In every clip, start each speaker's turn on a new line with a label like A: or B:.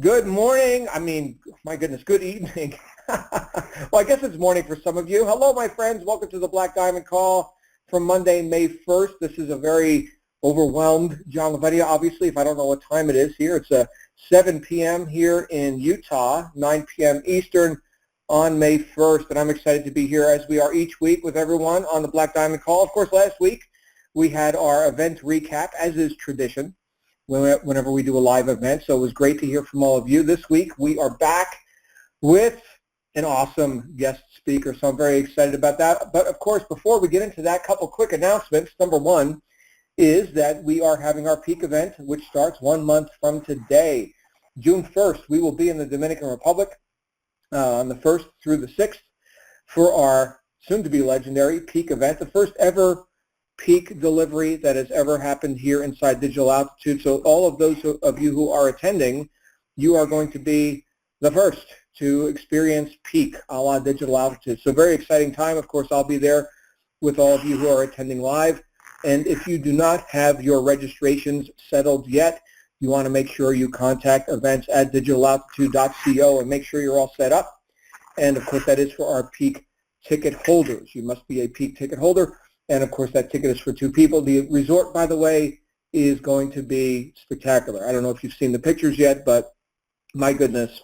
A: Good morning. My goodness, good evening. Well, I guess it's morning for some of you. Hello, my friends. Welcome to the Black Diamond Call from Monday, May 1st. This is a very overwhelmed John Lavedia. Obviously, if I don't know what time it is here, it's 7 p.m. here in Utah, 9 p.m. Eastern on May 1st. And I'm excited to be here as we are each week with everyone on the Black Diamond Call. Of course, last week we had our event recap, as is tradition, whenever we do a live event. So it was great to hear from all of you. This week we are back with an awesome guest speaker, so I'm very excited about that. But of course, before we get into that, a couple quick announcements. Number one is that we are having our peak event, which starts 1 month from today. June 1st, we will be in the Dominican Republic on the 1st through the 6th for our soon-to-be legendary peak event, the first ever peak delivery that has ever happened here inside Digital Altitude. So all of those of you who are attending, you are going to be the first to experience peak a la Digital Altitude. So very exciting time. Of course, I'll be there with all of you who are attending live. And if you do not have your registrations settled yet, you want to make sure you contact events@digitalaltitude.co and make sure you're all set up. And of course, that is for our peak ticket holders. You must be a peak ticket holder. And of course, that ticket is for 2 people. The resort, by the way, is going to be spectacular. I don't know if you've seen the pictures yet, but my goodness,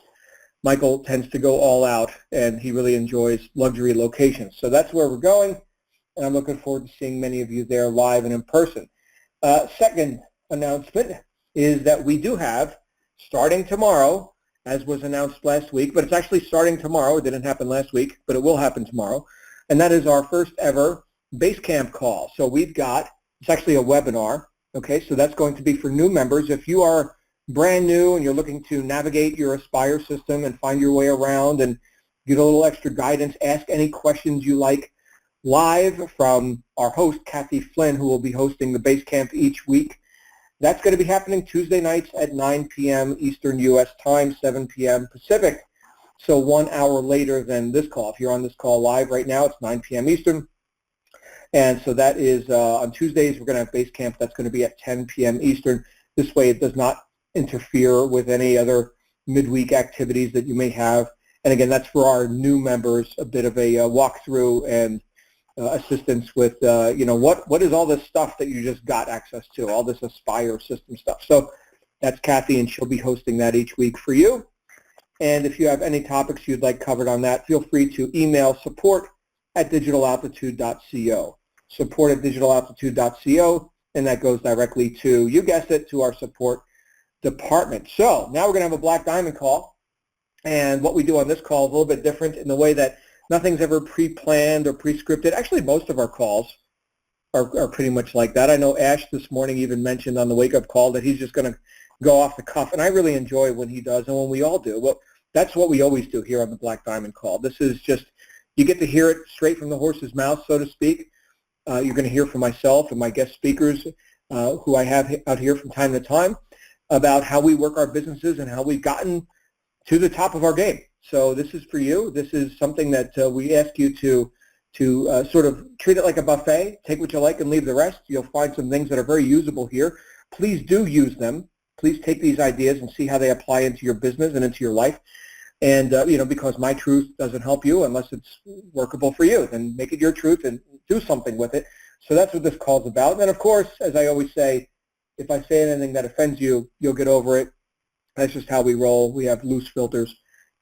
A: Michael tends to go all out, and he really enjoys luxury locations. So that's where we're going, and I'm looking forward to seeing many of you there live and in person. Second announcement is that we do have, starting tomorrow, as was announced last week, but it's actually starting tomorrow. It didn't happen last week, but it will happen tomorrow, and that is our first ever Basecamp call. So we've got, it's actually a webinar, okay, so that's going to be for new members. If you are brand new and you're looking to navigate your Aspire system and find your way around and get a little extra guidance, ask any questions you like live from our host, Kathy Flynn, who will be hosting the Basecamp each week. That's going to be happening Tuesday nights at 9 p.m. Eastern U.S. time, 7 p.m. Pacific, so 1 hour later than this call. If you're on this call live right now, it's 9 p.m. Eastern. And so that is on Tuesdays, we're going to have Basecamp. That's going to be at 10 p.m. Eastern. This way it does not interfere with any other midweek activities that you may have. And again, that's for our new members, a bit of a walkthrough and assistance with, what is all this stuff that you just got access to, all this Aspire system stuff. So that's Kathy, and she'll be hosting that each week for you. And if you have any topics you'd like covered on that, feel free to email support@digitalaltitude.co. support@digitalaltitude.co, and that goes directly to, you guessed it, to our support department. So now we're going to have a Black Diamond call, and what we do on this call is a little bit different in the way that nothing's ever pre-planned or pre-scripted. Actually, most of our calls are pretty much like that. I know Ash this morning even mentioned on the wake-up call that he's just going to go off the cuff, and I really enjoy when he does and when we all do. Well, that's what we always do here on the Black Diamond call. This is just, you get to hear it straight from the horse's mouth, so to speak. You're going to hear from myself and my guest speakers who I have out here from time to time about how we work our businesses and how we've gotten to the top of our game. So this is for you. This is something that we ask you to sort of treat it like a buffet. Take what you like and leave the rest. You'll find some things that are very usable here. Please do use them. Please take these ideas and see how they apply into your business and into your life. And, because my truth doesn't help you unless it's workable for you, then make it your truth and do something with it. So that's what this call's about. And then, of course, as I always say, if I say anything that offends you, you'll get over it. That's just how we roll. We have loose filters,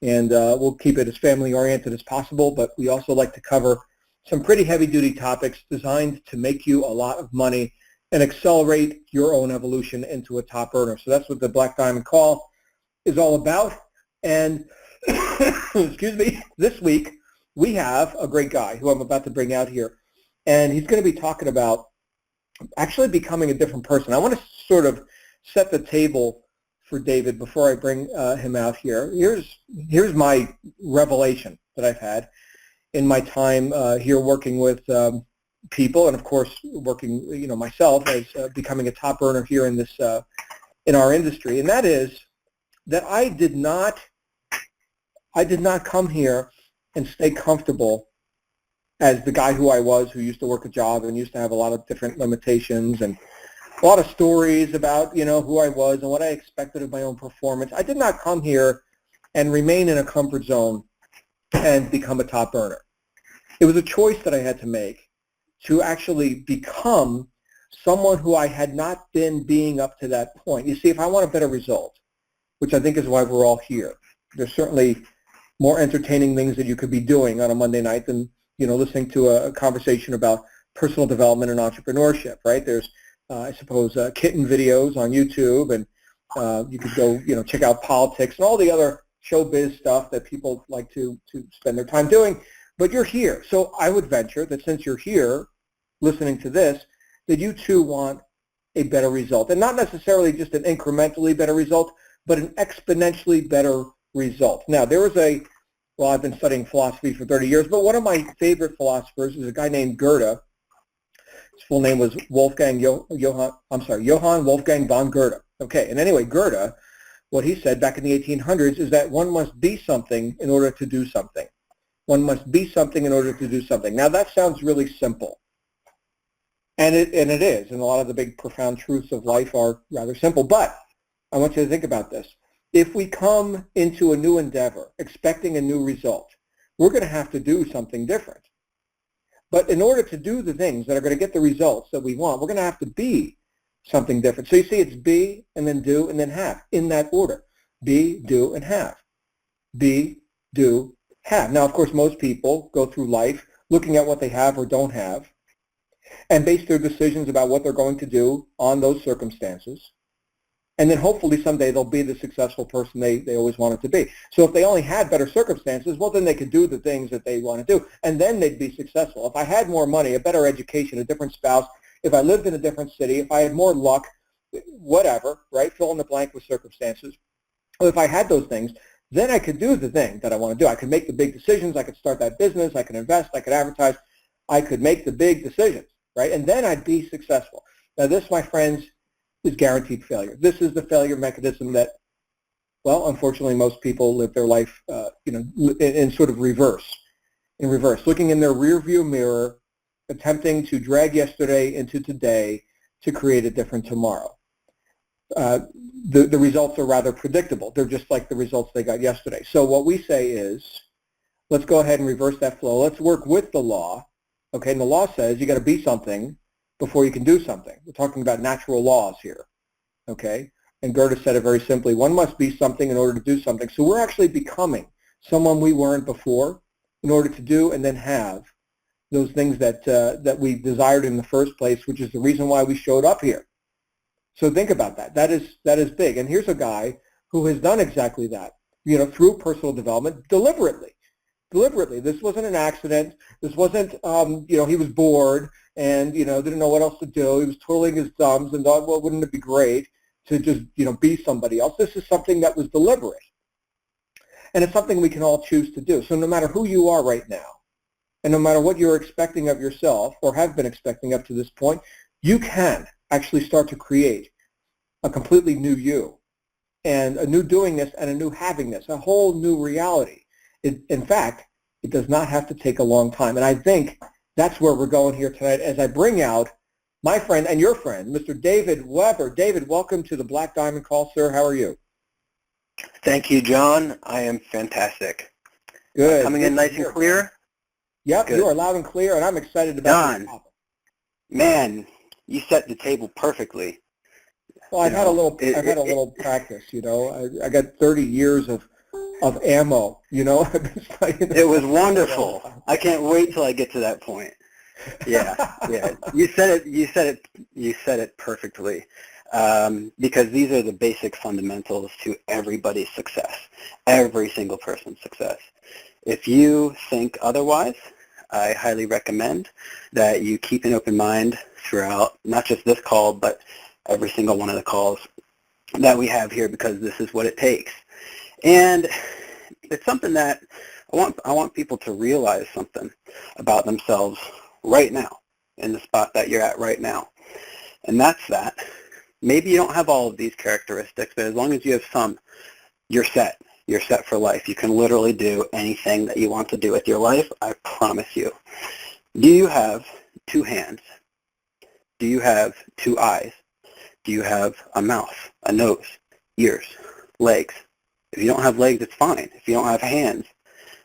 A: and we'll keep it as family-oriented as possible, but we also like to cover some pretty heavy-duty topics designed to make you a lot of money and accelerate your own evolution into a top earner. So that's what the Black Diamond Call is all about. And excuse me, this week we have a great guy who I'm about to bring out here, and he's going to be talking about actually becoming a different person. I want to sort of set the table for David before I bring him out here. Here's my revelation that I've had in my time here working with people, and of course working myself as becoming a top earner here in this in our industry, and that is that I did not come here and stay comfortable as the guy who I was, who used to work a job and used to have a lot of different limitations and a lot of stories about, who I was and what I expected of my own performance. I did not come here and remain in a comfort zone and become a top earner. It was a choice that I had to make to actually become someone who I had not been being up to that point. You see, if I want a better result, which I think is why we're all here, there's certainly more entertaining things that you could be doing on a Monday night than, listening to a conversation about personal development and entrepreneurship, right? There's, I suppose, kitten videos on YouTube, and you could go, check out politics and all the other showbiz stuff that people like to spend their time doing. But you're here. So I would venture that since you're here listening to this, that you too want a better result. And not necessarily just an incrementally better result, but an exponentially better result. Now, there was I've been studying philosophy for 30 years, but one of my favorite philosophers is a guy named Goethe. His full name was Johann Wolfgang von Goethe. Okay, and anyway, Goethe, what he said back in the 1800s is that one must be something in order to do something. One must be something in order to do something. Now, that sounds really simple. And it is, and a lot of the big profound truths of life are rather simple. But I want you to think about this. If we come into a new endeavor expecting a new result, we're going to have to do something different. But in order to do the things that are going to get the results that we want, we're going to have to be something different. So you see, it's be, and then do, and then have, in that order. Be, do, and have. Be, do, have. Now, of course, most people go through life looking at what they have or don't have and base their decisions about what they're going to do on those circumstances. And then hopefully someday they'll be the successful person they always wanted to be. So if they only had better circumstances, well, then they could do the things that they want to do, and then they'd be successful. If I had more money, a better education, a different spouse, if I lived in a different city, if I had more luck, whatever, right, fill in the blank with circumstances. Well, if I had those things, then I could do the thing that I want to do. I could make the big decisions. I could start that business. I could invest. I could advertise. I could make the big decisions, right, and then I'd be successful. Now, this, my friends, is guaranteed failure. This is the failure mechanism that, well, unfortunately, most people live their life, in sort of reverse, looking in their rearview mirror, attempting to drag yesterday into today to create a different tomorrow. The results are rather predictable. They're just like the results they got yesterday. So what we say is, let's go ahead and reverse that flow. Let's work with the law. Okay, and the law says you got to be something before you can do something. We're talking about natural laws here, okay? And Goethe said it very simply, one must be something in order to do something. So we're actually becoming someone we weren't before in order to do and then have those things that we desired in the first place, which is the reason why we showed up here. So think about that. That is big. And here's a guy who has done exactly that, through personal development deliberately. This wasn't an accident. This wasn't, he was bored and, didn't know what else to do. He was twirling his thumbs and thought, well, wouldn't it be great to just, be somebody else? This is something that was deliberate. And it's something we can all choose to do. So no matter who you are right now, and no matter what you're expecting of yourself or have been expecting up to this point, you can actually start to create a completely new you and a new doingness and a new havingness, a whole new reality. In fact, it does not have to take a long time. And I think that's where we're going here tonight as I bring out my friend and your friend, Mr. David Weber. David, welcome to the Black Diamond Call, sir. How are you?
B: Thank you, John. I am fantastic.
A: Good.
B: Coming in nice and clear?
A: Yep, good. You are loud and clear, and I'm excited about
B: John, man, you set the table perfectly.
A: Well, I've had a little practice, I got 30 years of ammo, I've been studying.
B: It was wonderful. I can't wait till I get to that point. Yeah. You said it perfectly. Because these are the basic fundamentals to everybody's success, every single person's success. If you think otherwise, I highly recommend that you keep an open mind throughout not just this call, but every single one of the calls that we have here, because this is what it takes. And it's something that I want people to realize something about themselves right now, in the spot that you're at right now. And that's that. Maybe you don't have all of these characteristics, but as long as you have some, you're set. You're set for life. You can literally do anything that you want to do with your life, I promise you. Do you have 2 hands? Do you have 2 eyes? Do you have a mouth, a nose, ears, legs? If you don't have legs, it's fine. If you don't have hands,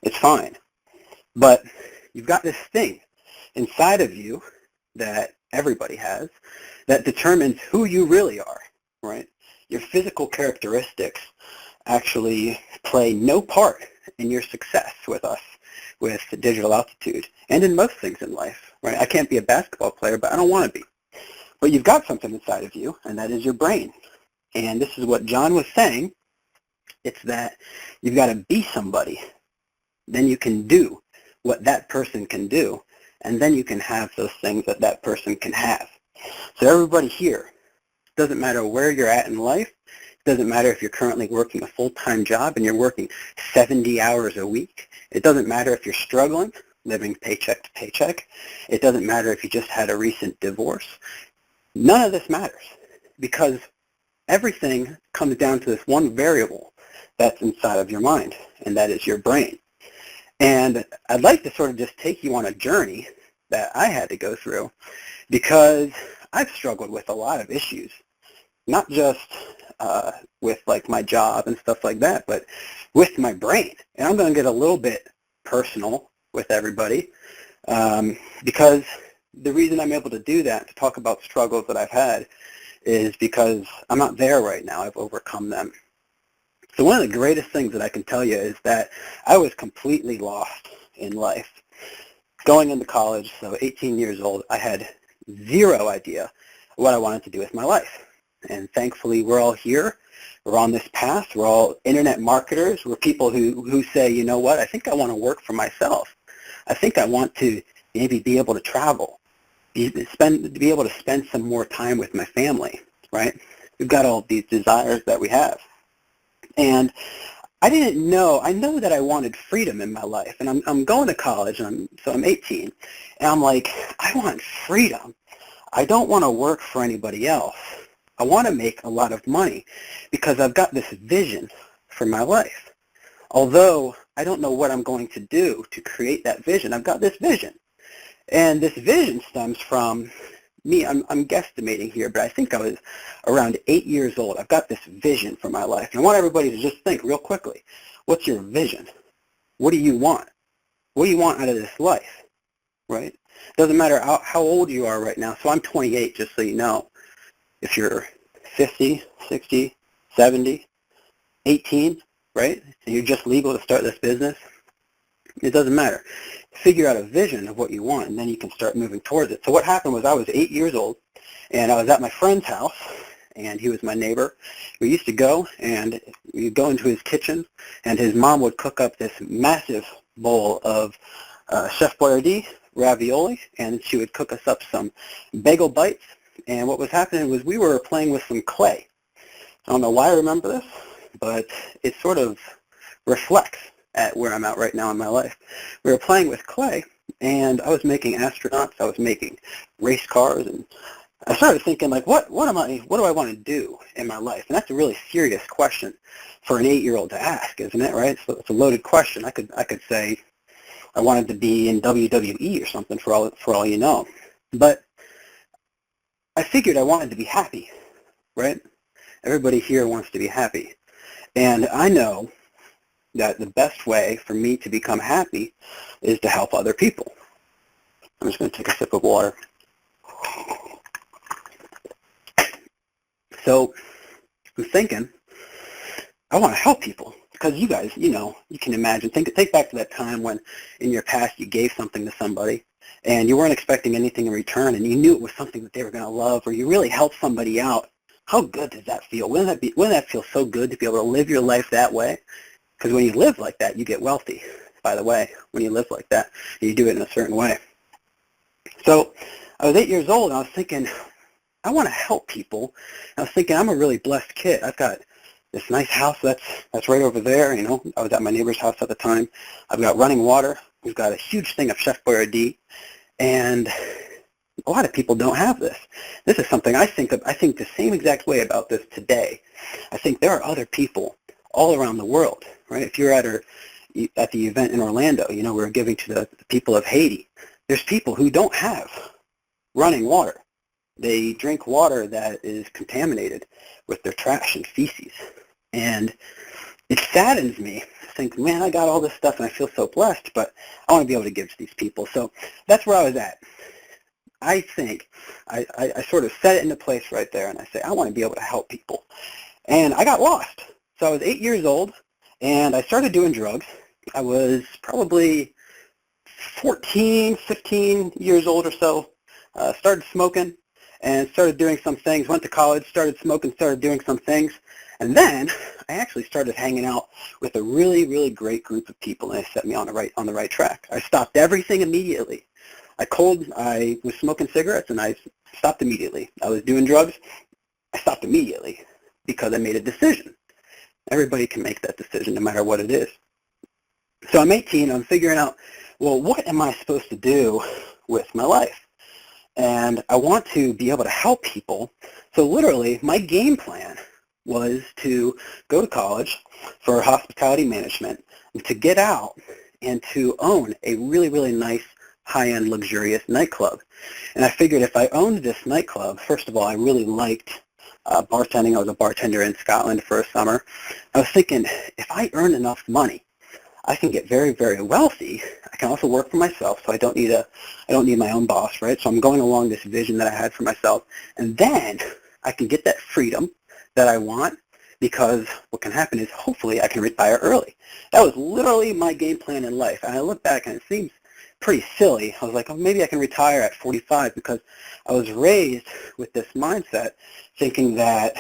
B: it's fine. But you've got this thing inside of you that everybody has that determines who you really are, right? Your physical characteristics actually play no part in your success with us, with digital altitude, and in most things in life, right? I can't be a basketball player, but I don't want to be. But you've got something inside of you, and that is your brain. And this is what John was saying. It's that you've got to be somebody. Then you can do what that person can do, and then you can have those things that that person can have. So everybody here, doesn't matter where you're at in life, it doesn't matter if you're currently working a full-time job and you're working 70 hours a week. It doesn't matter if you're struggling, living paycheck to paycheck. It doesn't matter if you just had a recent divorce. None of this matters because everything comes down to this one variable that's inside of your mind, and that is your brain. And I'd like to sort of just take you on a journey that I had to go through because I've struggled with a lot of issues, not just with like my job and stuff like that, but with my brain. And I'm going to get a little bit personal with everybody because the reason I'm able to do that, to talk about struggles that I've had, is because I'm not there right now. I've overcome them. So one of the greatest things that I can tell you is that I was completely lost in life. Going into college, so 18 years old, I had zero idea what I wanted to do with my life. And thankfully, we're all here. We're on this path. We're all internet marketers. We're people who say, you know what, I think I want to work for myself. I think I want to maybe be able to travel, be able to spend some more time with my family, right? We've got all these desires that we have. And I didn't know, I know that I wanted freedom in my life. And I'm going to college, and I'm 18, and I'm like, I want freedom. I don't want to work for anybody else. I want to make a lot of money because I've got this vision for my life. Although I don't know what I'm going to do to create that vision, I've got this vision. And this vision stems from me, I'm guesstimating here, but I think I was around 8 years old. I've got this vision for my life. And I want everybody to just think real quickly, what's your vision? What do you want? What do you want out of this life, right? Doesn't matter how old you are right now. So I'm 28, just so you know. If you're 50, 60, 70, 18, right, and you're just legal to start this business, it doesn't matter. Figure out a vision of what you want, and then you can start moving towards it. So what happened was I was 8 years old, and I was at my friend's house, and he was my neighbor. We used to go, and we'd go into his kitchen, and his mom would cook up this massive bowl of Chef Boyardee ravioli, and she would cook us up some bagel bites. And what was happening was we were playing with some clay. I don't know why I remember this, but it sort of reflects at where I'm at right now in my life. We were playing with clay, and I was making astronauts. I was making race cars, and I started thinking, like, what do I want to do in my life? And that's a really serious question for an 8-year-old to ask, isn't it? Right? So it's a loaded question. I could say I wanted to be in WWE or something for all you know, but I figured I wanted to be happy, right? Everybody here wants to be happy. And I know that the best way for me to become happy is to help other people. I'm just going to take a sip of water. So I'm thinking, I want to help people. Because you guys, you know, you can imagine, take back to that time when in your past you gave something to somebody, and you weren't expecting anything in return, and you knew it was something that they were going to love, or you really helped somebody out. How good does that feel? Wouldn't that feel so good to be able to live your life that way? Because when you live like that, you get wealthy, by the way, when you live like that, and you do it in a certain way. So I was 8 years old, and I was thinking, I want to help people. And I was thinking, I'm a really blessed kid. I've got this nice house that's right over there. You know, I was at my neighbor's house at the time. I've got running water. We've got a huge thing of Chef Boyardee. And a lot of people don't have this. This is something I think the same exact way about this today. I think there are other people all around the world, right? If you're at the event in Orlando, you know, we're giving to the people of Haiti. There's people who don't have running water. they drink water that is contaminated with their trash and feces. And it saddens me to think, man, I got all this stuff and I feel so blessed, but I want to be able to give to these people. So that's where I was at. I think I sort of set it into place right there, and I say, I want to be able to help people. And I got lost. So I was 8 years old, and I started doing drugs. I was probably 14, 15 years old or so. Started smoking and started doing some things. Went to college, started smoking, started doing some things. And then I actually started hanging out with a really, really great group of people, and they set me on the right track. I stopped everything immediately. I was smoking cigarettes, and I stopped immediately. I was doing drugs. I stopped immediately because I made a decision. Everybody can make that decision no matter what it is. So I'm 18. I'm figuring out, well, what am I supposed to do with my life? And I want to be able to help people. So literally, my game plan was to go to college for hospitality management, and to get out and to own a really, really nice, high-end, luxurious nightclub. And I figured if I owned this nightclub, first of all, I really liked bartending. I was a bartender in Scotland for a summer. I was thinking, if I earn enough money, I can get very, very wealthy. I can also work for myself, so I don't need my own boss, right? So I'm going along this vision that I had for myself, and then I can get that freedom that I want, because what can happen is hopefully I can retire early. That was literally my game plan in life. And I look back and it seems pretty silly. I was like, oh, maybe I can retire at 45, because I was raised with this mindset thinking that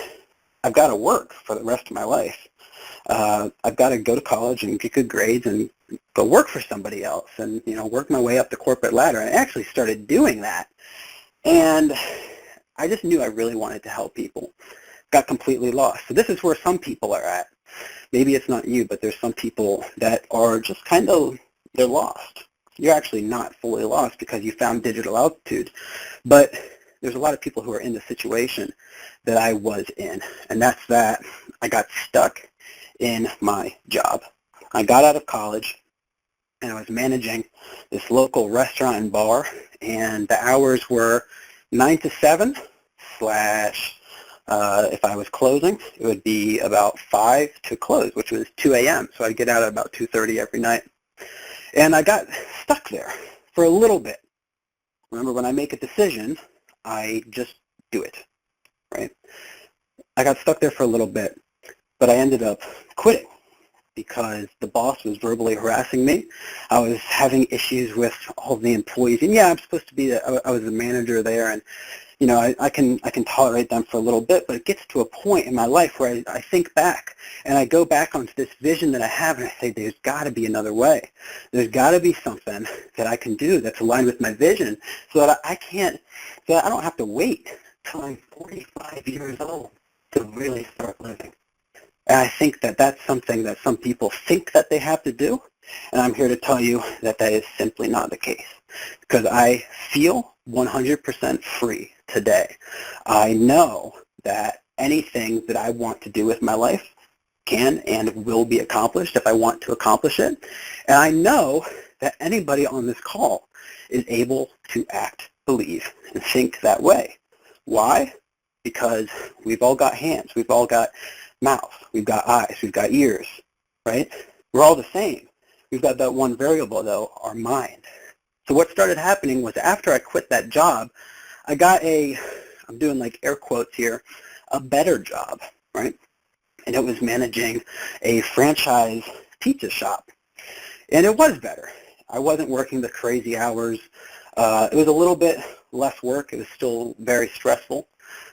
B: I've got to work for the rest of my life. I've got to go to college and get good grades and go work for somebody else and, work my way up the corporate ladder. And I actually started doing that. And I just knew I really wanted to help people. Got completely lost. So this is where some people are at. Maybe it's not you, but there's some people that are just they're lost. You're actually not fully lost because you found digital altitude. But there's a lot of people who are in the situation that I was in, and that's that I got stuck in my job. I got out of college, and I was managing this local restaurant and bar, and the hours were 9 to 7 slash, if I was closing, it would be about 5 to close, which was 2 a.m. So I'd get out at about 2:30 every night. And I got stuck there for a little bit. Remember, when I make a decision, I just do it, right? I got stuck there for a little bit, but I ended up quitting because the boss was verbally harassing me. I was having issues with all the employees. And yeah, I'm supposed to be, I was the manager there, and I can tolerate them for a little bit, but it gets to a point in my life where I think back, and I go back onto this vision that I have, and I say, there's got to be another way. There's got to be something that I can do that's aligned with my vision, so that so that I don't have to wait till I'm 45 years old to really start living. And I think that that's something that some people think that they have to do, and I'm here to tell you that that is simply not the case, because I feel 100% free today. I know that anything that I want to do with my life can and will be accomplished if I want to accomplish it. And I know that anybody on this call is able to act, believe, and think that way. Why? Because we've all got hands, we've all got mouths, we've got eyes, we've got ears, right? We're all the same. We've got that one variable, though, our mind. So what started happening was after I quit that job, I got I'm doing like air quotes here, a better job, right? And it was managing a franchise pizza shop. And it was better. I wasn't working the crazy hours. It was a little bit less work. It was still very stressful.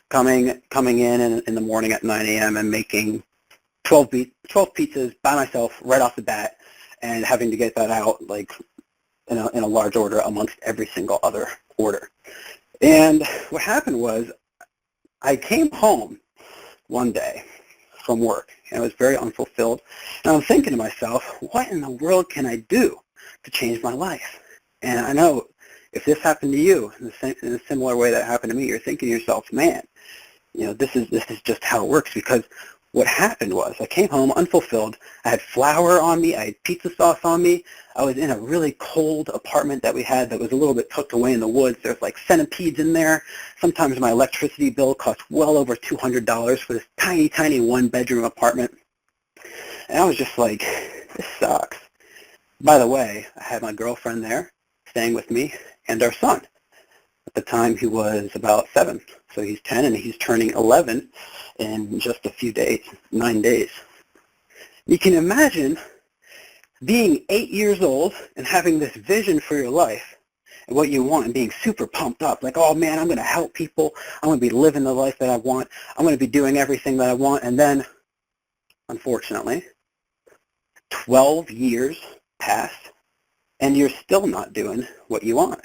B: Coming in the morning at 9 a.m. and making 12 pizzas by myself right off the bat, and having to get that out like in a large order amongst every single other order. And what happened was I came home one day from work, and I was very unfulfilled, and I'm thinking to myself, what in the world can I do to change my life? And I know if this happened to you in a similar way that happened to me, you're thinking to yourself, man, this is just how it works, because what happened was I came home unfulfilled. I had flour on me. I had pizza sauce on me. I was in a really cold apartment that we had that was a little bit tucked away in the woods. There's like centipedes in there. Sometimes my electricity bill cost well over $200 for this tiny, tiny one-bedroom apartment. And I was just like, this sucks. By the way, I had my girlfriend there staying with me and our son. At the time, he was about 7. So he's 10 and he's turning 11 in just a few days, 9 days. You can imagine being 8 years old and having this vision for your life and what you want and being super pumped up, like, oh man, I'm going to help people. I'm going to be living the life that I want. I'm going to be doing everything that I want. And then, unfortunately, 12 years pass and you're still not doing what you want.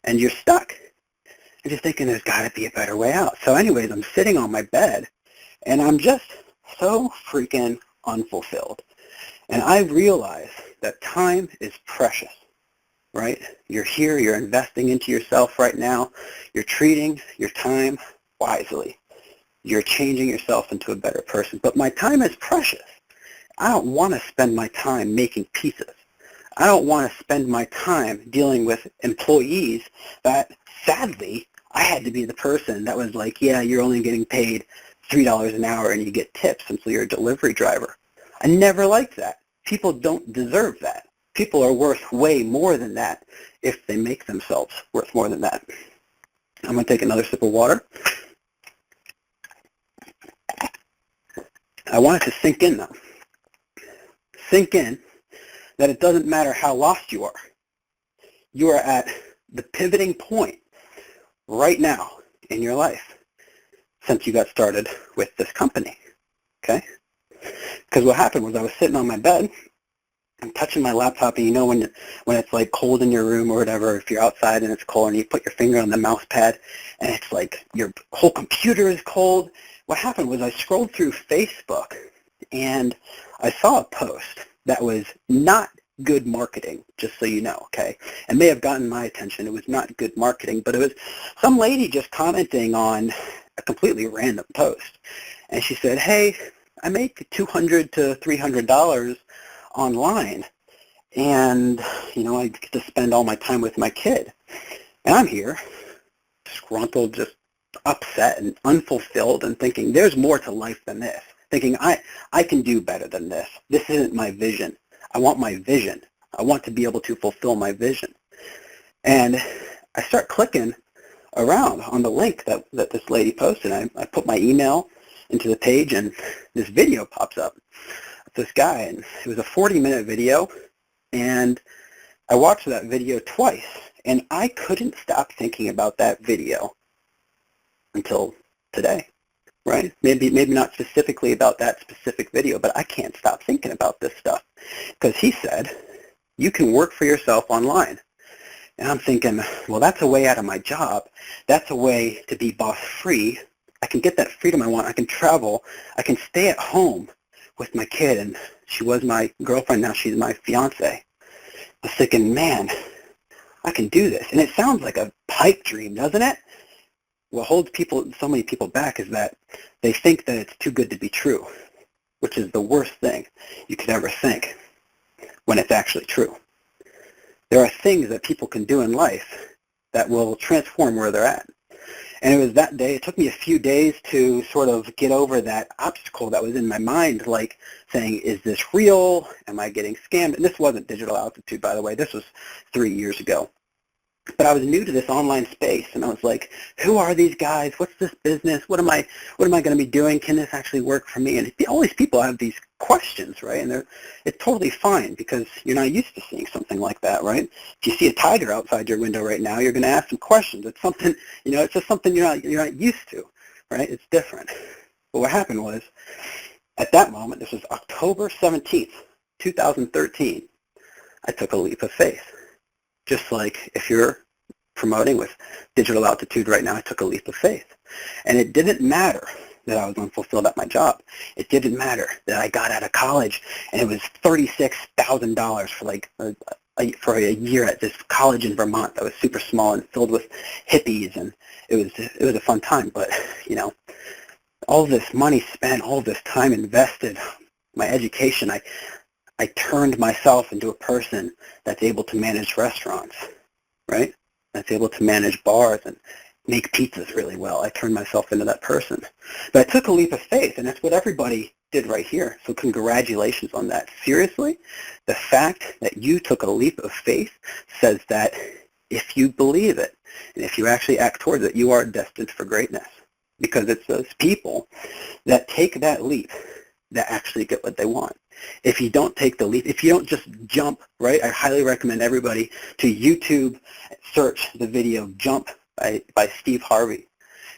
B: And you're stuck. And just thinking there's got to be a better way out. So anyways, I'm sitting on my bed, and I'm just so freaking unfulfilled. And I realize that time is precious, right? You're here, you're investing into yourself right now. You're treating your time wisely. You're changing yourself into a better person. But my time is precious. I don't want to spend my time making pizzas. I don't want to spend my time dealing with employees that, sadly, I had to be the person that was like, yeah, you're only getting paid $3 an hour and you get tips until you're a delivery driver. I never liked that. People don't deserve that. People are worth way more than that if they make themselves worth more than that. I'm going to take another sip of water. I want it to sink in, though. Sink in that it doesn't matter how lost you are. You are at the pivoting point right now in your life since you got started with this company, okay? Because what happened was I was sitting on my bed, I'm touching my laptop, and you know when it's like cold in your room or whatever, if you're outside and it's cold and you put your finger on the mouse pad and it's like your whole computer is cold. What happened was I scrolled through Facebook and I saw a post that was not good marketing, just so you know, okay? It may have gotten my attention. It was not good marketing, but it was some lady just commenting on a completely random post. And she said, hey, I make $200 to $300 online, and, you know, I get to spend all my time with my kid. And I'm here, disgruntled, just upset and unfulfilled and thinking there's more to life than this, thinking I can do better than this. This isn't my vision. I want my vision. I want to be able to fulfill my vision. And I start clicking around on the link that this lady posted. I put my email into the page, and this video pops up of this guy. And it was a 40-minute video, and I watched that video twice, and I couldn't stop thinking about that video until today. Right? Maybe not specifically about that specific video, but I can't stop thinking about this stuff. Because he said, you can work for yourself online. And I'm thinking, well, that's a way out of my job. That's a way to be boss free. I can get that freedom I want. I can travel. I can stay at home with my kid. And she was my girlfriend. Now she's my fiance. I was thinking, man, I can do this. And it sounds like a pipe dream, doesn't it? What holds so many people back is that they think that it's too good to be true, which is the worst thing you could ever think when it's actually true. There are things that people can do in life that will transform where they're at. And it was that day, it took me a few days to sort of get over that obstacle that was in my mind, like saying, is this real? Am I getting scammed? And this wasn't Digital Altitude, by the way. This was 3 years ago. But I was new to this online space, and I was like, who are these guys? What's this business? What am I going to be doing? Can this actually work for me? And all these people have these questions, right? And it's totally fine because you're not used to seeing something like that, right? If you see a tiger outside your window right now, you're going to ask some questions. It's something, it's just something you're not used to, right? It's different. But what happened was, at that moment, this was October 17th, 2013, I took a leap of faith. Just like if you're promoting with Digital Altitude right now, I took a leap of faith. And it didn't matter that I was unfulfilled at my job. It didn't matter that I got out of college and it was $36,000 for a year at this college in Vermont that was super small and filled with hippies, and it was a fun time. But all this money spent, all this time invested, my education, I turned myself into a person that's able to manage restaurants, right? That's able to manage bars and make pizzas really well. I turned myself into that person. But I took a leap of faith, and that's what everybody did right here. So congratulations on that. Seriously, the fact that you took a leap of faith says that if you believe it, and if you actually act towards it, you are destined for greatness. Because it's those people that take that leap that actually get what they want. If you don't take the leap, if you don't just jump, right, I highly recommend everybody to YouTube search the video Jump by Steve Harvey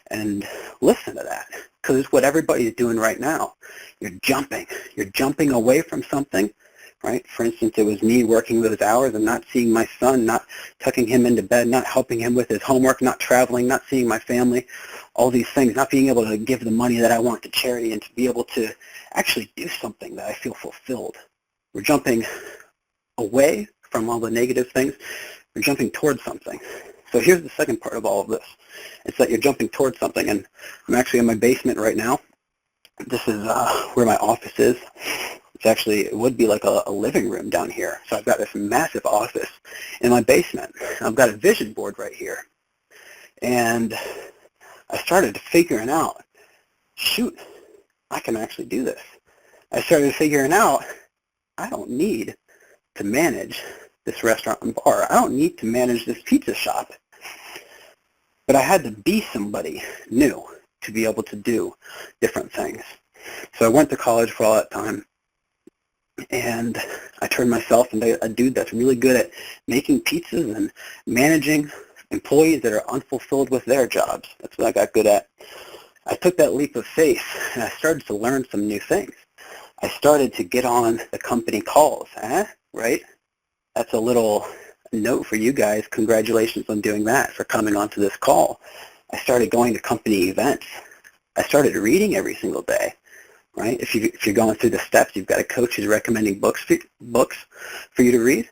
B: and listen to that, because it's what everybody's doing right now. You're jumping away from something, right? For instance, it was me working those hours and not seeing my son, not tucking him into bed, not helping him with his homework, not traveling, not seeing my family, all these things, not being able to give the money that I want to charity and to be able to actually do something that I feel fulfilled. We're jumping away from all the negative things. We're jumping towards something. So here's the second part of all of this. It's that you're jumping towards something, and I'm actually in my basement right now. This is where my office is. It's actually, it would be like a living room down here. So I've got this massive office in my basement. I've got a vision board right here. And I started figuring out, shoot, I can actually do this. I started figuring out, I don't need to manage this restaurant and bar. I don't need to manage this pizza shop. But I had to be somebody new to be able to do different things. So I went to college for all that time, and I turned myself into a dude that's really good at making pizzas and managing employees that are unfulfilled with their jobs. That's what I got good at. I took that leap of faith, and I started to learn some new things. I started to get on the company calls, right? That's a little note for you guys. Congratulations on doing that, for coming onto this call. I started going to company events. I started reading every single day, right? If you're going through the steps, you've got a coach who's recommending books for you to read.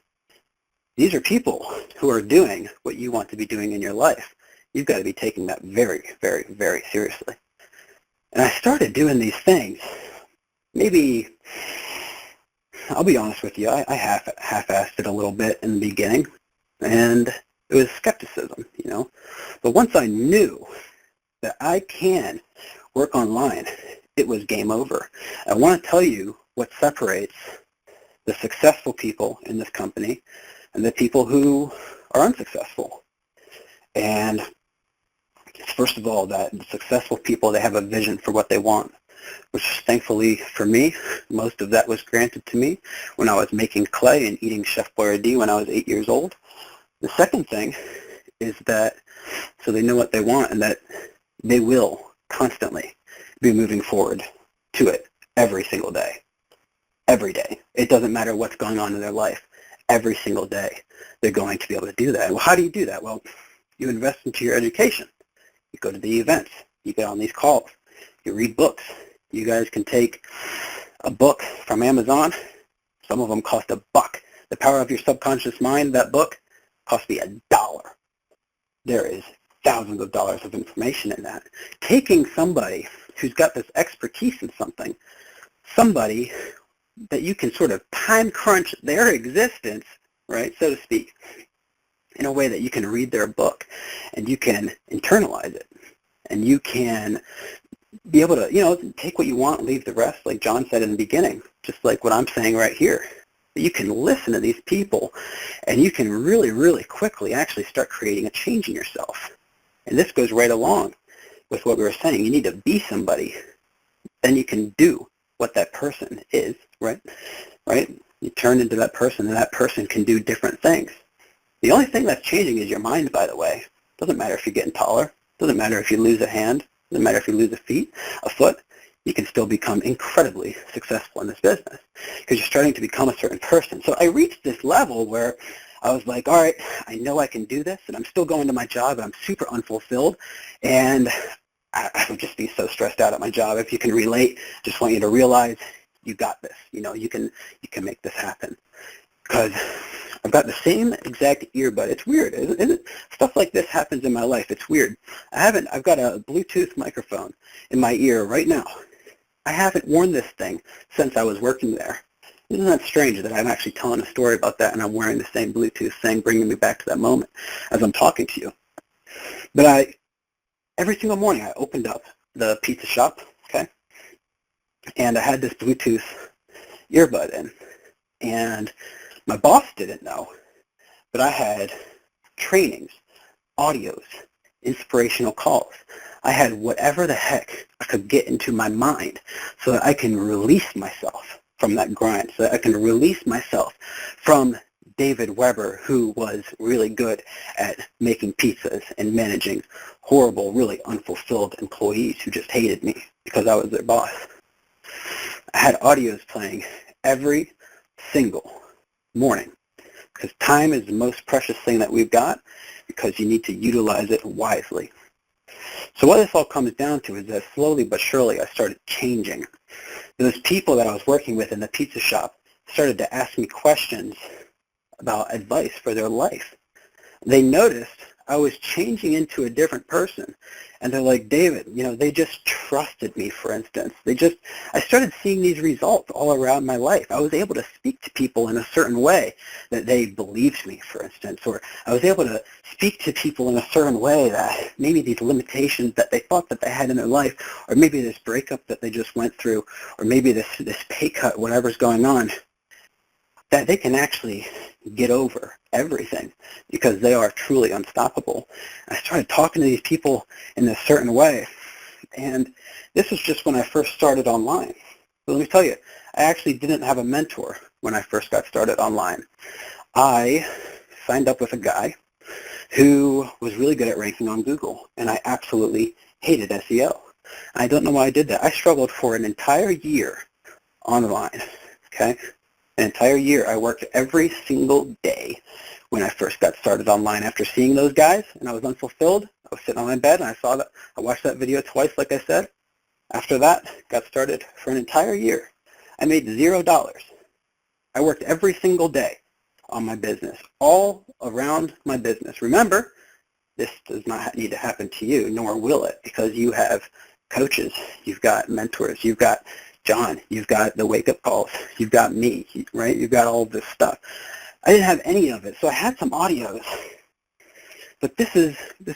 B: These are people who are doing what you want to be doing in your life. You've got to be taking that very, very, very seriously. And I started doing these things. Maybe, I'll be honest with you, I half-assed it a little bit in the beginning, and it was skepticism, you know. But once I knew that I can work online, it was game over. I want to tell you what separates the successful people in this company and the people who are unsuccessful. And first of all, that the successful people, they have a vision for what they want, which thankfully for me, most of that was granted to me when I was making clay and eating Chef Boyardee when I was 8 years old. The second thing is that, so they know what they want, and that they will constantly be moving forward to it every single day. Every day. It doesn't matter what's going on in their life. Every single day, they're going to be able to do that. Well, how do you do that? Well, you invest into your education. You go to the events. You get on these calls. You read books. You guys can take a book from Amazon. Some of them cost $1. The Power of Your Subconscious Mind, that book, cost me $1. There is thousands of dollars of information in that. Taking somebody who's got this expertise in something, somebody that you can sort of time crunch their existence, right, so to speak, in a way that you can read their book and you can internalize it, and you can be able to, you know, take what you want, leave the rest, like John said in the beginning, just like what I'm saying right here. You can listen to these people, and you can really, really quickly actually start creating a change in yourself. And this goes right along with what we were saying. You need to be somebody, then you can do what that person is, right? You turn into that person, and that person can do different things. The only thing that's changing is your mind, by the way. Doesn't matter if you're getting taller. Doesn't matter if you lose a hand. Doesn't matter if you lose a foot. You can still become incredibly successful in this business because you're starting to become a certain person. So I reached this level where I was like, all right, I know I can do this, and I'm still going to my job, and I'm super unfulfilled, and I would just be so stressed out at my job. If you can relate, just want you to realize you got this. You know, you can make this happen, because I've got the same exact earbud. It's weird, isn't it? Stuff like this happens in my life. It's weird. I've got a Bluetooth microphone in my ear right now. I haven't worn this thing since I was working there. Isn't that strange that I'm actually telling a story about that and I'm wearing the same Bluetooth thing, bringing me back to that moment as I'm talking to you? But every single morning I opened up the pizza shop, okay, and I had this Bluetooth earbud in, and my boss didn't know, but I had trainings, audios, inspirational calls. I had whatever the heck I could get into my mind so that I can release myself from that grind, so that I can release myself from David Weber, who was really good at making pizzas and managing horrible, really unfulfilled employees who just hated me because I was their boss. I had audios playing every single morning because time is the most precious thing that we've got because you need to utilize it wisely. So what this all comes down to is that slowly but surely I started changing. Those people that I was working with in the pizza shop started to ask me questions about advice for their life. They noticed I was changing into a different person. And they're like, David, they just trusted me, for instance. I started seeing these results all around my life. I was able to speak to people in a certain way that they believed me, for instance. Or I was able to speak to people in a certain way that maybe these limitations that they thought that they had in their life, or maybe this breakup that they just went through, or maybe this pay cut, whatever's going on, that they can actually get over everything because they are truly unstoppable. I started talking to these people in a certain way, and this was just when I first started online. But let me tell you, I actually didn't have a mentor when I first got started online. I signed up with a guy who was really good at ranking on Google, and I absolutely hated SEO. I don't know why I did that. I struggled for an entire year online, okay? An entire year. I worked every single day when I first got started online. After seeing those guys and I was unfulfilled, I was sitting on my bed and I watched that video twice, like I said. After that, got started for an entire year. I made $0. I worked every single day on my business, all around my business. Remember, this does not need to happen to you, nor will it, because you have coaches, you've got mentors, you've got John, you've got the wake-up calls, you've got me, right? You've got all this stuff. I didn't have any of it, so I had some audios. But this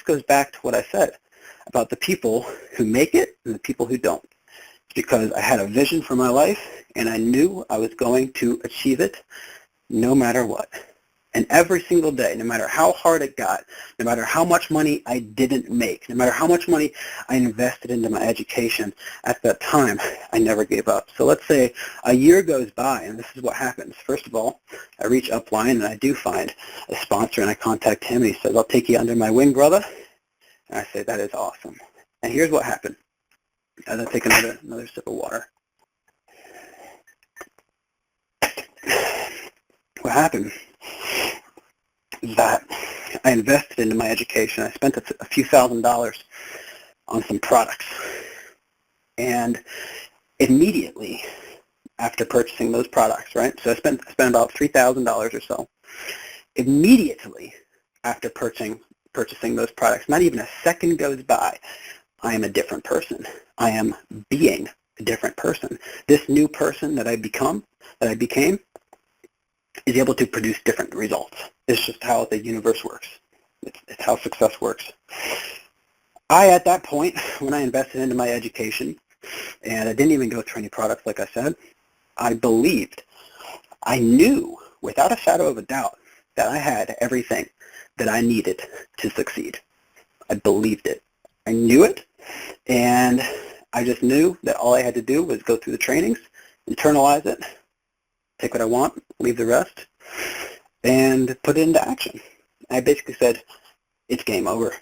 B: goes back to what I said about the people who make it and the people who don't. It's because I had a vision for my life, and I knew I was going to achieve it no matter what. And every single day, no matter how hard it got, no matter how much money I didn't make, no matter how much money I invested into my education at that time, I never gave up. So let's say a year goes by, and this is what happens. First of all, I reach Upline, and I do find a sponsor, and I contact him, and he says, I'll take you under my wing, brother. And I say, that is awesome. And here's what happened. As I take another sip of water. What happened is that I invested into my education. I spent a few $1,000s on some products. And immediately after purchasing those products, right? So I spent about $3,000 or so. Immediately after purchasing those products, not even a second goes by, I am a different person. I am being a different person. This new person that I became, is able to produce different results. It's just how the universe works. It's how success works. At that point, when I invested into my education, and I didn't even go through any products, like I said, I knew without a shadow of a doubt that I had everything that I needed to succeed. I believed it. I knew it, and I just knew that all I had to do was go through the trainings, internalize it, take what I want, leave the rest, and put it into action. I basically said, it's game over.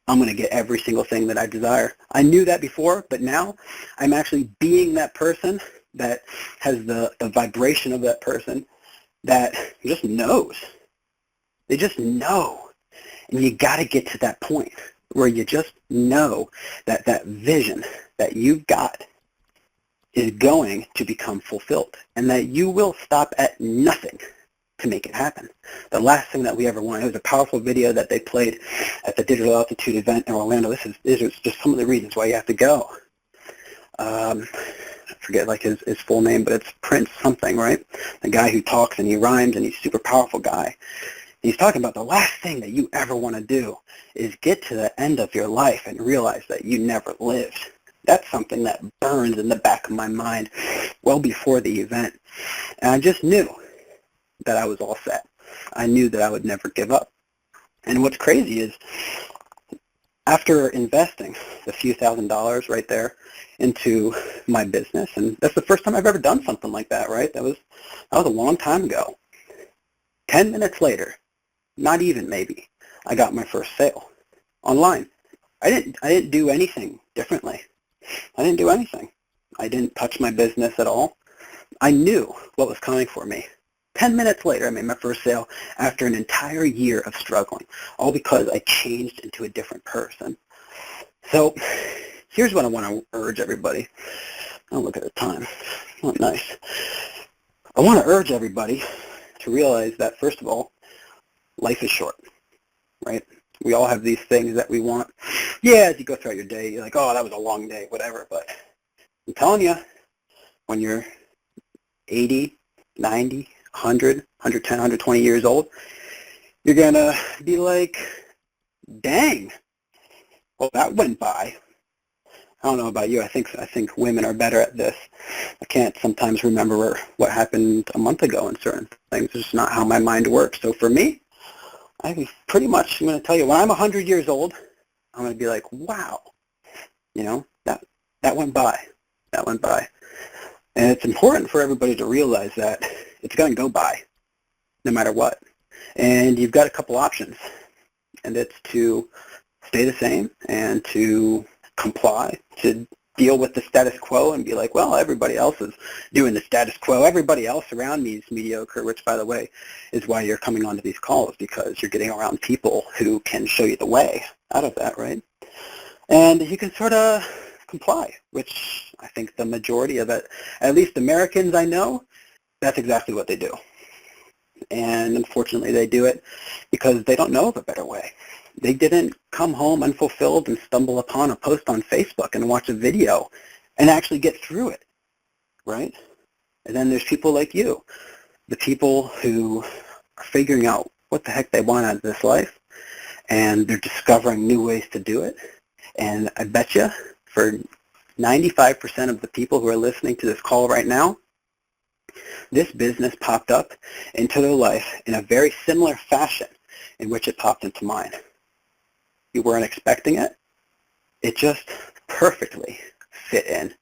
B: I'm going to get every single thing that I desire. I knew that before, but now I'm actually being that person that has the vibration of that person that just knows. They just know. And you got to get to that point where you just know that that vision that you've got is going to become fulfilled, and that you will stop at nothing to make it happen. The last thing that we ever wanted. It was a powerful video that they played at the Digital Altitude event in Orlando. This is just some of the reasons why you have to go. I forget like his full name, but it's Prince something, right? The guy who talks and he rhymes and he's a super powerful guy. He's talking about the last thing that you ever want to do is get to the end of your life and realize that you never lived. That's something that burns in the back of my mind well before the event. And I just knew that I was all set. I knew that I would never give up. And what's crazy is after investing the few $1,000s right there into my business, and that's the first time I've ever done something like that, right? That was a long time ago. 10 minutes later, not even maybe, I got my first sale online. I didn't do anything differently. I didn't do anything. I didn't touch my business at all. I knew what was coming for me. 10 minutes later, I made my first sale after an entire year of struggling, all because I changed into a different person. So here's what I want to urge everybody. Oh, look at the time. Oh, nice. I want to urge everybody to realize that, first of all, life is short, right? We all have these things that we want. Yeah, as you go throughout your day, you're like, oh, that was a long day, whatever. But I'm telling you, when you're 80, 90, 100, 110, 120 years old, you're going to be like, dang, well, that went by. I don't know about you. I think women are better at this. I can't sometimes remember what happened a month ago in certain things. It's just not how my mind works. So for me, I'm going to tell you, when I'm 100 years old, I'm going to be like, wow, that went by. That went by. And it's important for everybody to realize that it's going to go by no matter what. And you've got a couple options, and it's to stay the same and to comply, to deal with the status quo and be like, well, everybody else is doing the status quo. Everybody else around me is mediocre, which, by the way, is why you're coming onto these calls, because you're getting around people who can show you the way out of that, right? And you can sort of comply, which I think the majority of it, at least Americans I know, that's exactly what they do. And unfortunately, they do it because they don't know of a better way. They didn't come home unfulfilled and stumble upon a post on Facebook and watch a video and actually get through it, right? And then there's people like you, the people who are figuring out what the heck they want out of this life, and they're discovering new ways to do it. And I bet you for 95% of the people who are listening to this call right now, this business popped up into their life in a very similar fashion in which it popped into mine. You weren't expecting it. It just perfectly fit in.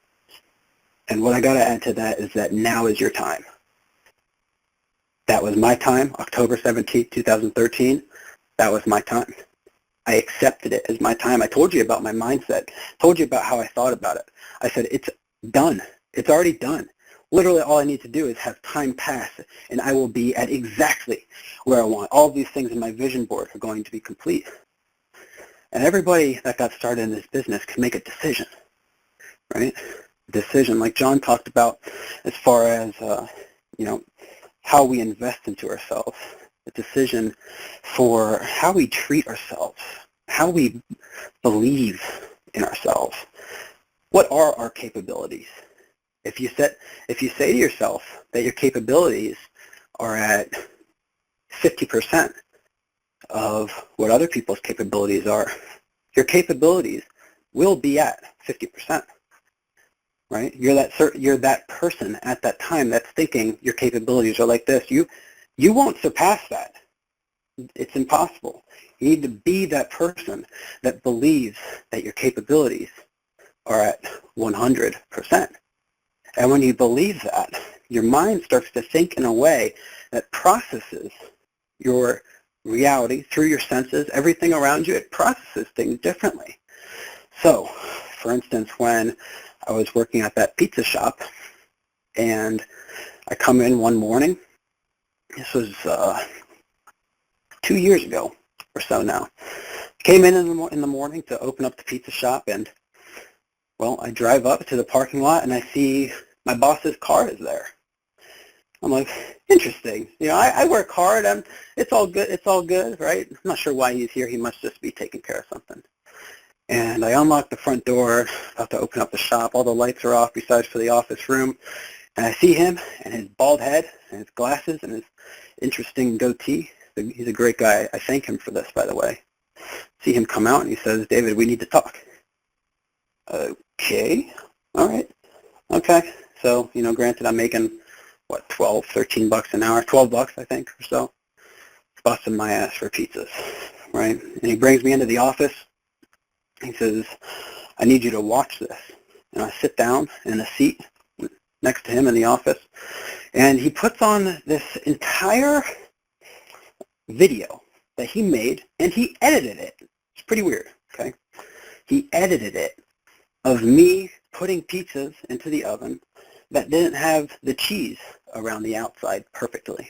B: And what I got to add to that is that now is your time. That was my time, October 17th, 2013. That was my time. I accepted it as my time. I told you about my mindset. Told you about how I thought about it. I said, it's done. It's already done. Literally all I need to do is have time pass, and I will be at exactly where I want. All these things in my vision board are going to be complete. And everybody that got started in this business can make a decision, right? Decision, like John talked about, as far as, how we invest into ourselves. A decision for how we treat ourselves, how we believe in ourselves. What are our capabilities? If you say to yourself that your capabilities are at 50% of what other people's capabilities are, your capabilities will be at 50%, right? You're that person at that time that's thinking your capabilities are like this. You won't surpass that. It's impossible. You need to be that person that believes that your capabilities are at 100%. And when you believe that, your mind starts to think in a way that processes your reality through your senses, everything around you. It processes things differently. So, for instance, when I was working at that pizza shop and I come in one morning, this was 2 years ago or so now, came in the morning to open up the pizza shop, and well, I drive up to the parking lot and I see my boss's car is there. I'm like, interesting. I work hard. It's all good. It's all good, right? I'm not sure why he's here. He must just be taking care of something. And I unlock the front door, about to open up the shop. All the lights are off besides for the office room. And I see him and his bald head and his glasses and his interesting goatee. He's a great guy. I thank him for this, by the way. See him come out and he says, David, we need to talk. Okay. All right. Okay. So, granted, I'm making, 12, 13 bucks an hour, 12 bucks, I think, or so. Busting my ass for pizzas, right? And he brings me into the office. He says, I need you to watch this. And I sit down in a seat next to him in the office, and he puts on this entire video that he made, and he edited it. It's pretty weird, okay? He edited it of me putting pizzas into the oven that didn't have the cheese around the outside perfectly.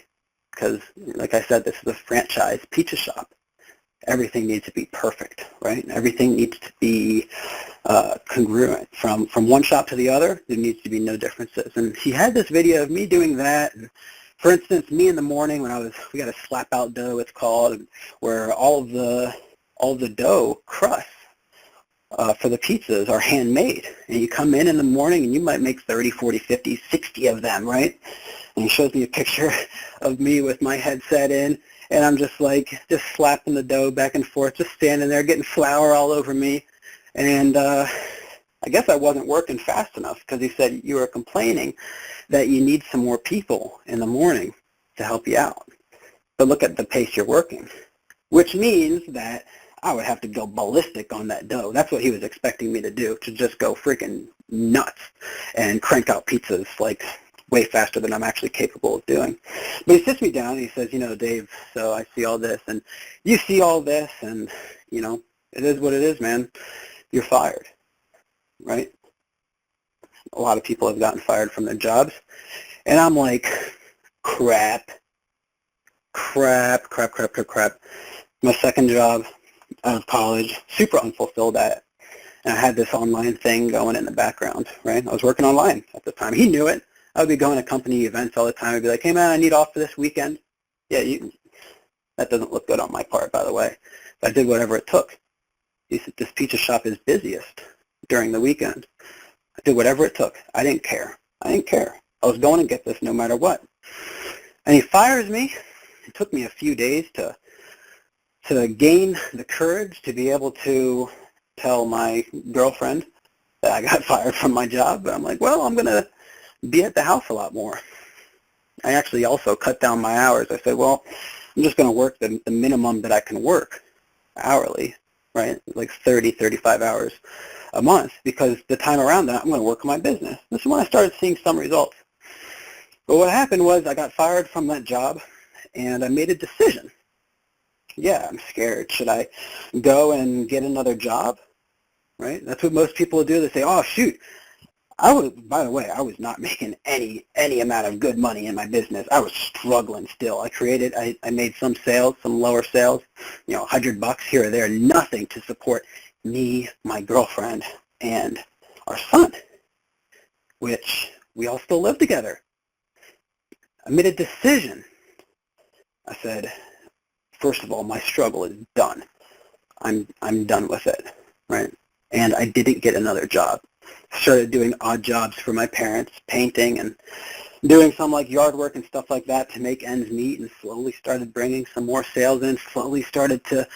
B: Because, like I said, this is a franchise pizza shop. Everything needs to be perfect, right? Everything needs to be congruent. From one shop to the other, there needs to be no differences. And he had this video of me doing that. And for instance, me in the morning when we got a slap out dough, it's called, where all of the dough crusts for the pizzas are handmade. And you come in the morning and you might make 30, 40, 50, 60 of them, right? And he shows me a picture of me with my headset in, and I'm just slapping the dough back and forth, just standing there getting flour all over me. And I guess I wasn't working fast enough because he said, you were complaining that you need some more people in the morning to help you out. But look at the pace you're working, which means that I would have to go ballistic on that dough. That's what he was expecting me to do, to just go freaking nuts and crank out pizzas like way faster than I'm actually capable of doing. But he sits me down and he says, Dave, so I see all this and you see all this and, it is what it is, man. You're fired, right? A lot of people have gotten fired from their jobs. And I'm like, crap. My second job out of college, super unfulfilled at it. And I had this online thing going in the background, right? I was working online at the time. He knew it. I would be going to company events all the time. I'd be like, hey, man, I need off for this weekend. Yeah, that doesn't look good on my part, by the way. But I did whatever it took. He said, this pizza shop is busiest during the weekend. I did whatever it took. I didn't care. I was going to get this no matter what. And he fires me. It took me a few days to gain the courage to be able to tell my girlfriend that I got fired from my job. But I'm like, well, I'm going to be at the house a lot more. I actually also cut down my hours. I said, well, I'm just going to work the minimum that I can work hourly, right? Like 30, 35 hours a month, because the time around that, I'm going to work on my business. This is when I started seeing some results. But what happened was I got fired from that job, and I made a decision. Yeah, I'm scared. Should I go and get another job, right? That's what most people do. They say, oh, shoot. By the way, I was not making any amount of good money in my business. I was struggling still. I made some sales, some lower sales, $100 here or there, nothing to support me, my girlfriend, and our son, which we all still live together. I made a decision. I said, first of all, my struggle is done. I'm done with it, right? And I didn't get another job. Started doing odd jobs for my parents, painting and doing some yard work and stuff like that to make ends meet, and slowly started bringing some more sales in, slowly started to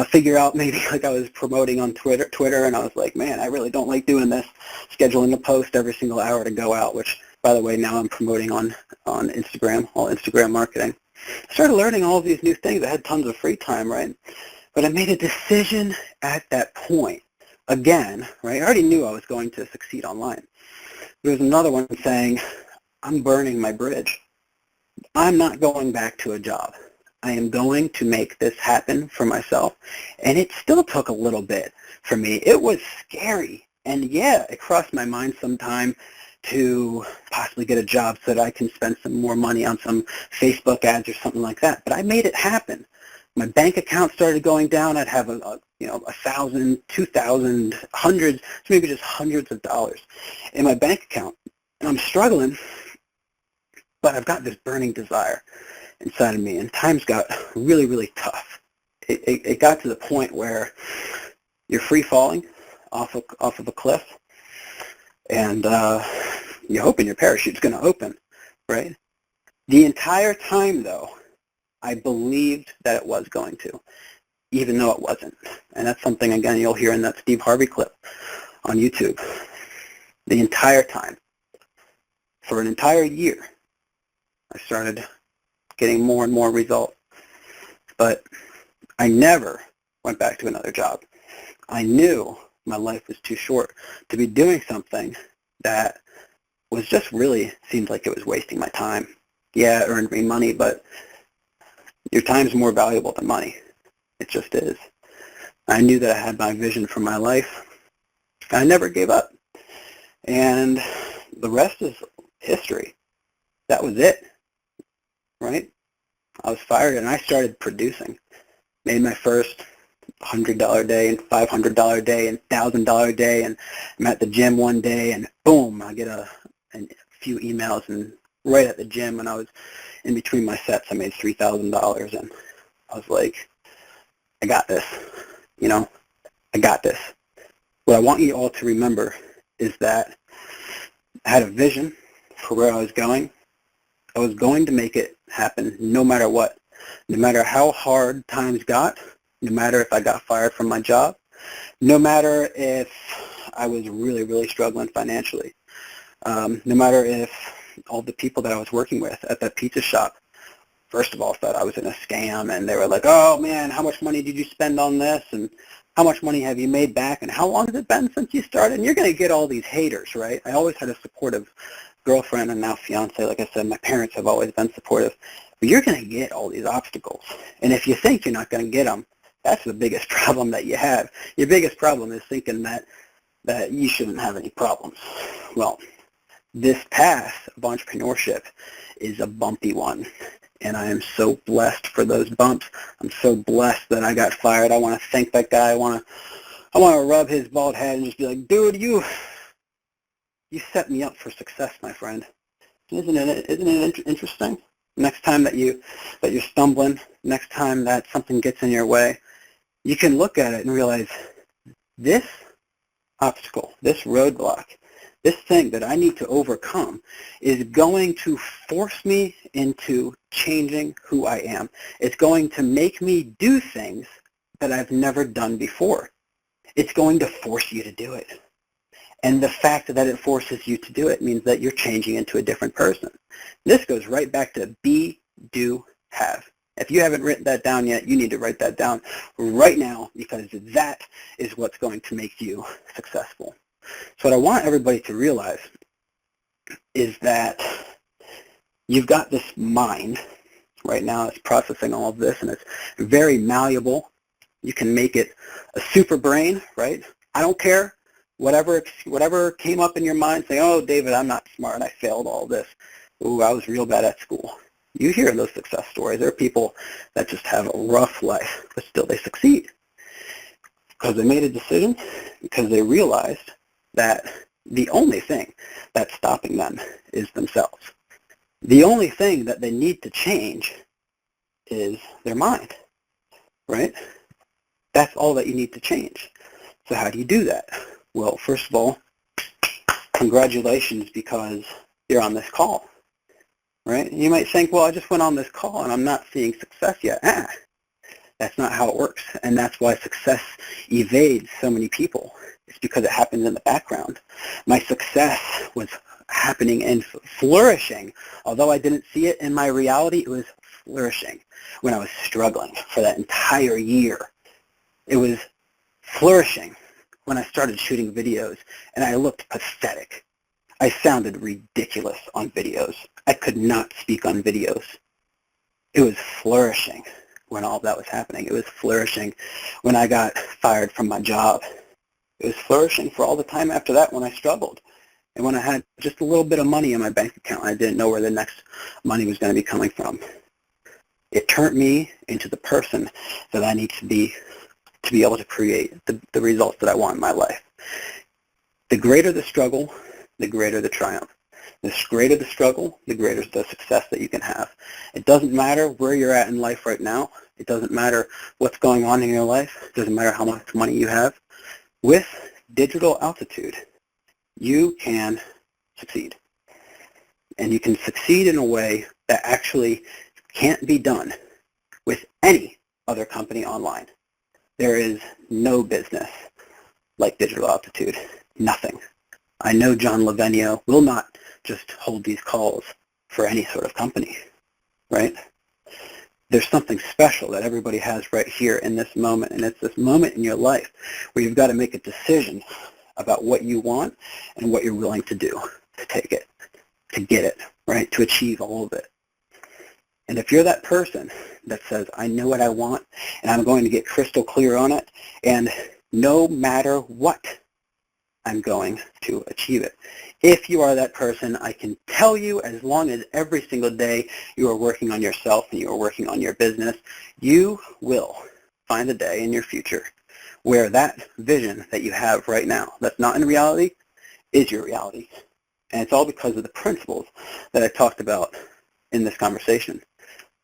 B: figure out maybe I was promoting on Twitter, and I was like, man, I really don't like doing this, scheduling a post every single hour to go out, which, by the way, now I'm promoting on Instagram, all Instagram marketing. I started learning all of these new things. I had tons of free time, right? But I made a decision at that point. Again, right, I already knew I was going to succeed online. There was another one saying, I'm burning my bridge. I'm not going back to a job. I am going to make this happen for myself. And it still took a little bit for me. It was scary. And yeah, it crossed my mind sometime to possibly get a job so that I can spend some more money on some Facebook ads or something like that. But I made it happen. My bank account started going down. I'd have $1,000, $2,000, hundreds, maybe just hundreds of dollars in my bank account. And I'm struggling. but I've got this burning desire inside of me, and times got really, really tough. It got to the point where you're free falling off of a cliff, and you're hoping your parachute's going to open, right? The entire time, though, I believed that it was going to, even though it wasn't. And that's something, again, you'll hear in that Steve Harvey clip on YouTube. The entire time, for an entire year, I started getting more and more results. But I never went back to another job. I knew my life was too short to be doing something that was just really seemed like it was wasting my time. Yeah, it earned me money, but your time's more valuable than money. It just is. I knew that I had my vision for my life. I never gave up. And the rest is history. That was it, right? I was fired and I started producing. Made my first $100 day and $500 day and $1,000 day, and I'm at the gym one day and boom, I get a few emails, and right at the gym when I was in between my sets I made $3,000, and I was like, I got this, I got this. What I want you all to remember is that I had a vision for where I was going. I was going to make it happen no matter what, no matter how hard times got, no matter if I got fired from my job, no matter if I was really, really struggling financially, no matter if all the people that I was working with at that pizza shop, first of all, thought I was in a scam, and they were like, oh man, how much money did you spend on this, and how much money have you made back, and how long has it been since you started? And you're going to get all these haters, right? I always had a supportive girlfriend and now fiance. Like I said, my parents have always been supportive. But you're going to get all these obstacles. And if you think you're not going to get them, that's the biggest problem that you have. Your biggest problem is thinking that you shouldn't have any problems. Well, this path of entrepreneurship is a bumpy one. And I am so blessed for those bumps. I'm so blessed that I got fired. I want to thank that guy. I want to rub his bald head and just be like, dude, you set me up for success, my friend. Isn't it interesting? Next time that you're stumbling, next time that something gets in your way, you can look at it and realize this obstacle, this roadblock, this thing that I need to overcome is going to force me into changing who I am. It's going to make me do things that I've never done before. It's going to force you to do it. And the fact that it forces you to do it means that you're changing into a different person. This goes right back to be, do, have. If you haven't written that down yet, you need to write that down right now, because that is what's going to make you successful. So what I want everybody to realize is that you've got this mind right now that's processing all of this, and it's very malleable. You can make it a super brain, right? I don't care. Whatever came up in your mind, saying, oh, David, I'm not smart, I failed all this. Ooh, I was real bad at school. You hear those success stories. There are people that just have a rough life, but still they succeed because they made a decision, because they realized that the only thing that's stopping them is themselves. The only thing that they need to change is their mind, right? That's all that you need to change. So how do you do that? Well, first of all, congratulations, because you're on this call, right? You might think, well, I just went on this call and I'm not seeing success yet. That's not how it works, and that's why success evades so many people. It's because it happens in the background. My success was happening and flourishing. Although I didn't see it in my reality, it was flourishing when I was struggling for that entire year. It was flourishing when I started shooting videos and I looked pathetic. I sounded ridiculous on videos. I could not speak on videos. It was flourishing when all that was happening. It was flourishing when I got fired from my job. It was flourishing for all the time after that when I struggled. And when I had just a little bit of money in my bank account, I didn't know where the next money was going to be coming from. It turned me into the person that I need to be able to create the results that I want in my life. The greater the struggle, the greater the triumph. The greater the struggle, the greater the success that you can have. It doesn't matter where you're at in life right now. It doesn't matter what's going on in your life. It doesn't matter how much money you have. With digital altitude, you can succeed. And you can succeed in a way that actually can't be done with any other company online. There is no business like digital altitude. Nothing. I know John Lavenio will not just hold these calls for any sort of company, right? There's something special that everybody has right here in this moment, and it's this moment in your life where you've got to make a decision about what you want and what you're willing to do to take it, to get it, right, to achieve all of it. And if you're that person that says, I know what I want, and I'm going to get crystal clear on it, and no matter what, I'm going to achieve it. If you are that person, I can tell you, as long as every single day you are working on yourself and you are working on your business, you will find a day in your future where that vision that you have right now, that's not in reality, is your reality. And it's all because of the principles that I talked about in this conversation.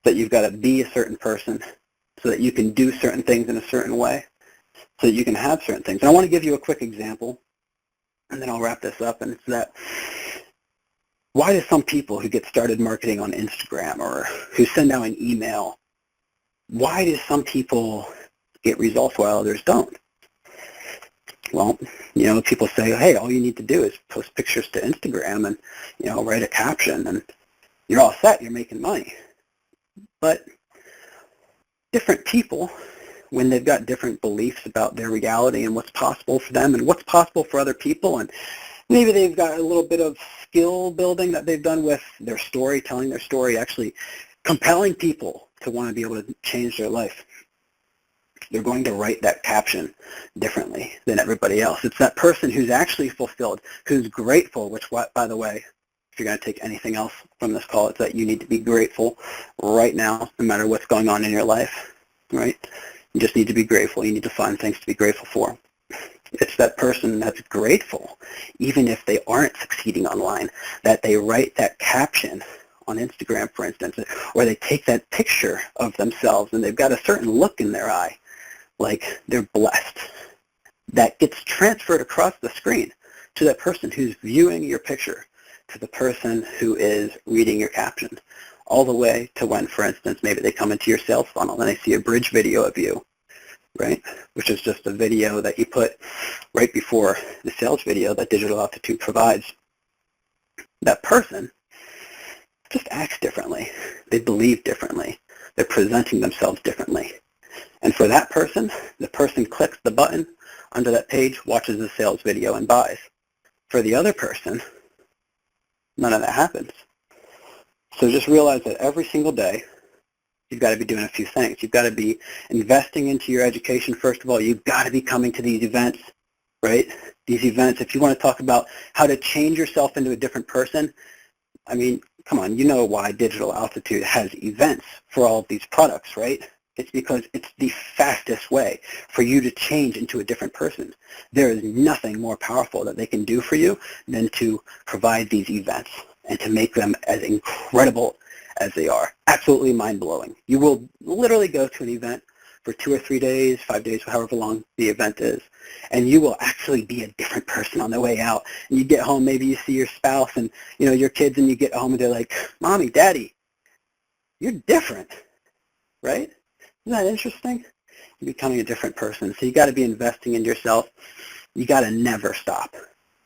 B: That you've got to be a certain person so that you can do certain things in a certain way, so that you can have certain things. And I want to give you a quick example, and then I'll wrap this up, and it's that why do some people who get started marketing on Instagram or who send out an email, why do some people get results while others don't? Well, people say, hey, all you need to do is post pictures to Instagram and, write a caption, and you're all set, you're making money. But different people, when they've got different beliefs about their reality and what's possible for them and what's possible for other people, and maybe they've got a little bit of skill building that they've done with their story, telling their story, actually compelling people to want to be able to change their life. They're going to write that caption differently than everybody else. It's that person who's actually fulfilled, who's grateful, which, by the way, if you're going to take anything else from this call, it's that you need to be grateful right now, no matter what's going on in your life, right? You just need to be grateful. You need to find things to be grateful for. It's that person that's grateful, even if they aren't succeeding online, that they write that caption on Instagram, for instance, or they take that picture of themselves and they've got a certain look in their eye, like they're blessed. That gets transferred across the screen to that person who's viewing your picture, to the person who is reading your caption, all the way to when, for instance, maybe they come into your sales funnel and they see a bridge video of you, right? Which is just a video that you put right before the sales video that Digital Altitude provides. That person just acts differently. They believe differently. They're presenting themselves differently. And for that person, the person clicks the button under that page, watches the sales video, and buys. For the other person, none of that happens. So just realize that every single day, you've got to be doing a few things. You've got to be investing into your education. First of all, you've got to be coming to these events, right? These events, if you want to talk about how to change yourself into a different person, I mean, come on, you know why Digital Altitude has events for all of these products, right? It's because it's the fastest way for you to change into a different person. There is nothing more powerful that they can do for you than to provide these events and to make them as incredible as they are. Absolutely mind-blowing. You will literally go to an event for 2 or 3 days, 5 days, however long the event is, and you will actually be a different person on the way out. And you get home, maybe you see your spouse and your kids, and you get home and they're like, Mommy, Daddy, you're different, right? Isn't that interesting? You're becoming a different person. So you got to be investing in yourself. You got to never stop.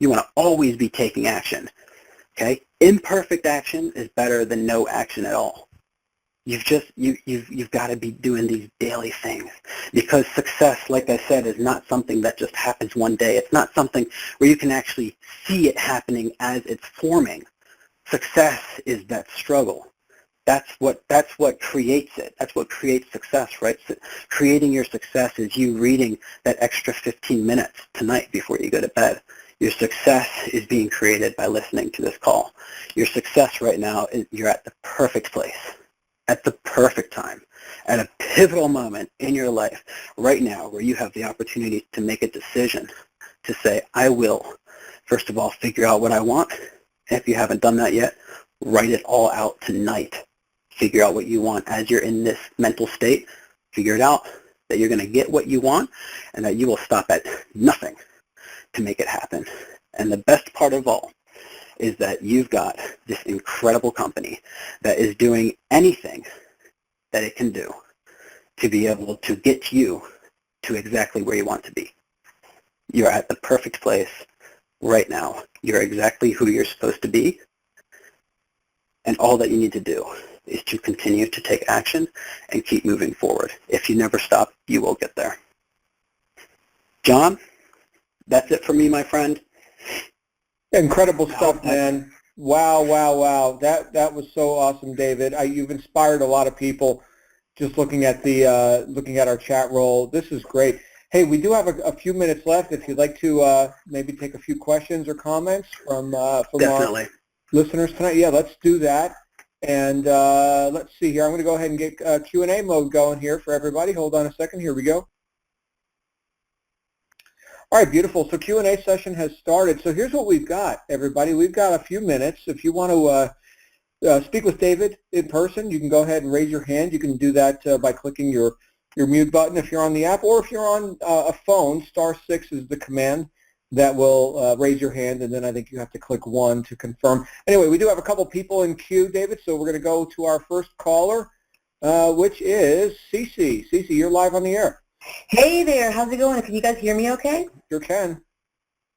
B: You want to always be taking action. Okay? Imperfect action is better than no action at all. You've got to be doing these daily things, because success, like I said, is not something that just happens one day. It's not something where you can actually see it happening as it's forming. Success is that struggle. That's what creates it. That's what creates success, right? So creating your success is you reading that extra 15 minutes tonight before you go to bed. Your success is being created by listening to this call. Your success right now is you're at the perfect place, at the perfect time, at a pivotal moment in your life right now where you have the opportunity to make a decision to say, I will, first of all, figure out what I want, And if you haven't done that yet, write it all out tonight. Figure out what you want as you're in this mental state. Figure it out that you're going to get what you want and that you will stop at nothing to make it happen. And the best part of all is that you've got this incredible company that is doing anything that it can do to be able to get you to exactly where you want to be. You're at the perfect place right now. You're exactly who you're supposed to be. And all that you need to do is to continue to take action and keep moving forward. If you never stop, you will get there. John, that's it for me, my friend.
A: Incredible stuff, man. Wow, wow, wow. That was so awesome, David. You've inspired a lot of people just looking at our chat roll. This is great. Hey, we do have a few minutes left. If you'd like to maybe take a few questions or comments from our listeners tonight. Yeah, let's do that. And let's see here. I'm going to go ahead and get Q&A mode going here for everybody. Hold on a second. Here we go. All right, beautiful. So Q&A session has started. So here's what we've got, everybody. We've got a few minutes. If you want to speak with David in person, you can go ahead and raise your hand. You can do that by clicking your mute button if you're on the app, or if you're on a phone, *6 is the command that will raise your hand, and then I think you have to click 1 to confirm. Anyway, we do have a couple people in queue, David, so we're going to go to our first caller, which is Cece. Cece, you're live on the air.
C: Hey there, how's it going? Can you guys hear me okay?
A: Sure can.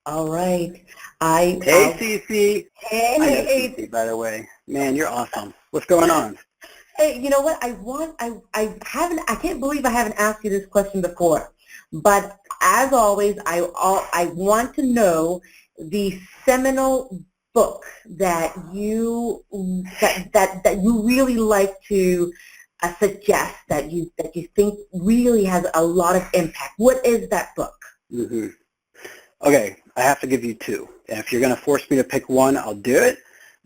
C: All right.
B: Hey, Cece.
C: Hey.
B: I know Cece, by the way. Man, you're awesome. What's going on?
C: Hey, you know what? I can't believe I haven't asked you this question before. But as always, I want to know the seminal book that you really like to suggest that you think really has a lot of impact. What is that book?
B: Mm-hmm. Okay, I have to give you two. And if you're going to force me to pick one, I'll do it.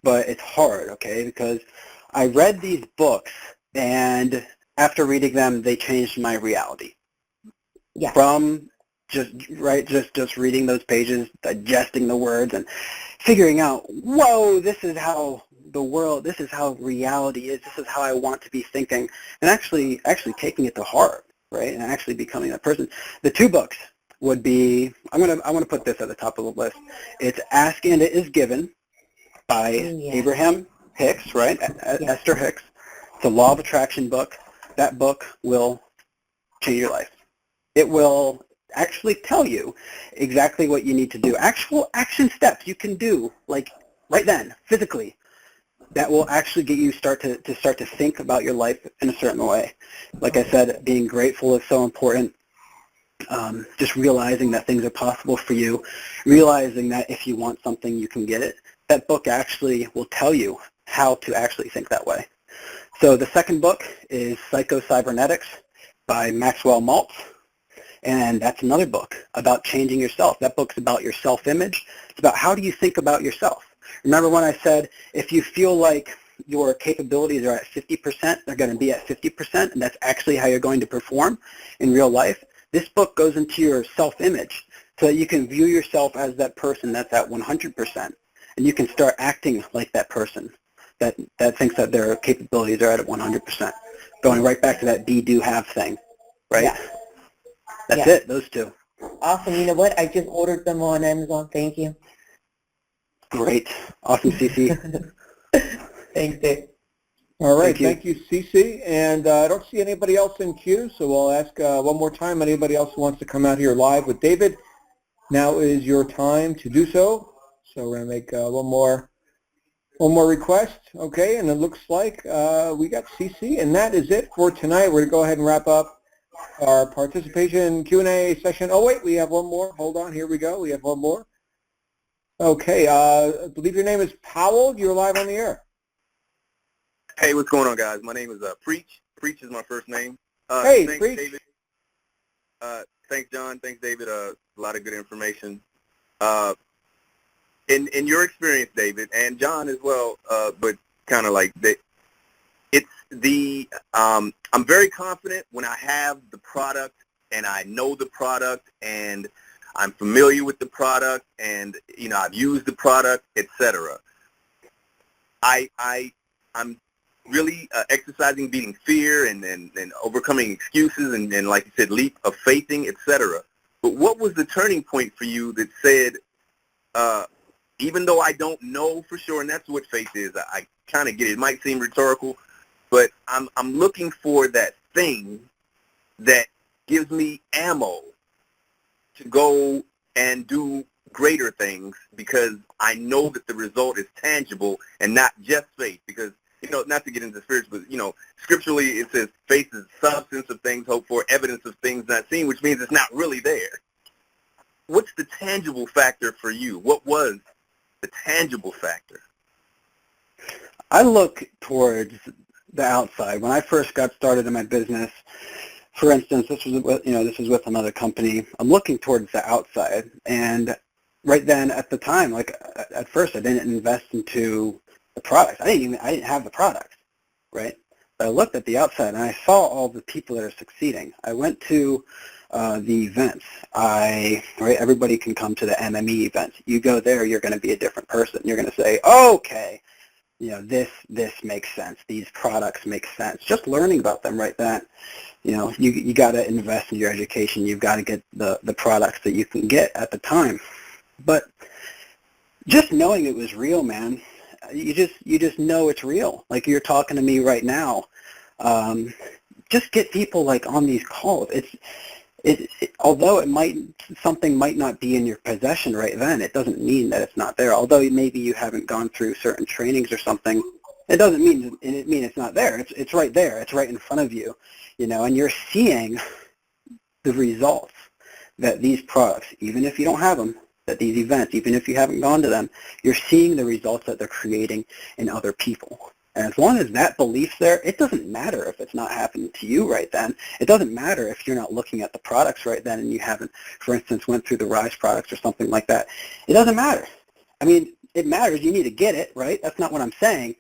B: But it's hard, okay, because I read these books, and after reading them, they changed my reality.
C: Yeah.
B: From just reading those pages, digesting the words, and figuring out, whoa, this is how the world, this is how reality is, this is how I want to be thinking, and actually taking it to heart, right, and actually becoming that person. The two books would be, I want to put this at the top of the list. It's Ask and It Is Given by Abraham Hicks, right, Esther Hicks. It's a Law of Attraction book. That book will change your life. It will actually tell you exactly what you need to do, actual action steps you can do, like right then, physically, that will actually get you start to think about your life in a certain way. Like I said, being grateful is so important. Just realizing that things are possible for you, realizing that if you want something, you can get it. That book actually will tell you how to actually think that way. So the second book is Psycho-Cybernetics by Maxwell Maltz. And that's another book about changing yourself. That book's about your self-image. It's about how do you think about yourself. Remember when I said if you feel like your capabilities are at 50%, they're going to be at 50%, and that's actually how you're going to perform in real life? This book goes into your self-image so that you can view yourself as that person that's at 100%, and you can start acting like that person that thinks that their capabilities are at 100%. Going right back to that be, do, have thing, right? Yeah. That's it, those two.
C: Awesome. You know what? I just ordered them on Amazon. Thank you.
B: Great. Awesome, Cece.
C: Thanks, Dave.
A: All right. Thank you, Cece. And I don't see anybody else in queue, so I'll ask one more time. Anybody else who wants to come out here live with David, now is your time to do so. So we're going to make one more request. Okay, and it looks like we got Cece, and that is it for tonight. We're going to go ahead and wrap up our participation Q&A session. Oh, wait, we have one more. Hold on. Here we go. We have one more. Okay. I believe your name is Powell. You're live on the air.
D: Hey, what's going on, guys? My name is Preach. Preach is my first name.
A: Hey,
D: thanks,
A: Preach.
D: David. Thanks, John. Thanks, David. A lot of good information. In your experience, David, and John as well, but kind of like I'm very confident when I have the product and I know the product and I'm familiar with the product and, I've used the product, etc. I'm really exercising, beating fear and overcoming excuses and like you said, leap of faithing, etc. But what was the turning point for you that said, even though I don't know for sure, and that's what faith is, I kind of get it. It might seem rhetorical, but I'm looking for that thing that gives me ammo to go and do greater things because I know that the result is tangible and not just faith. Because, not to get into spiritual, but, scripturally it says faith is substance of things hoped for, evidence of things not seen, which means it's not really there. What's the tangible factor for you? What was the tangible factor?
B: I look towards the outside. When I first got started in my business, for instance, this was with another company. I'm looking towards the outside, and right then at the time, like at first, I didn't invest into the product. I didn't have the product, right? But I looked at the outside, and I saw all the people that are succeeding. I went to the events. Everybody can come to the MME events. You go there, you're going to be a different person. You're going to say, okay, this makes sense. These products make sense. Just learning about them right then. You got to invest in your education. You've got to get the products that you can get at the time. But just knowing it was real, man, you just know it's real. Like you're talking to me right now. Just get people like on these calls. Although something might not be in your possession right then, it doesn't mean that it's not there. Although maybe you haven't gone through certain trainings or something, it doesn't mean it's not there. It's right there. It's right in front of you, and you're seeing the results that these products, even if you don't have them, that these events, even if you haven't gone to them, you're seeing the results that they're creating in other people. And as long as that belief's there, it doesn't matter if it's not happening to you right then. It doesn't matter if you're not looking at the products right then and you haven't, for instance, went through the RISE products or something like that. It doesn't matter. I mean, it matters. You need to get it, right? That's not what I'm saying.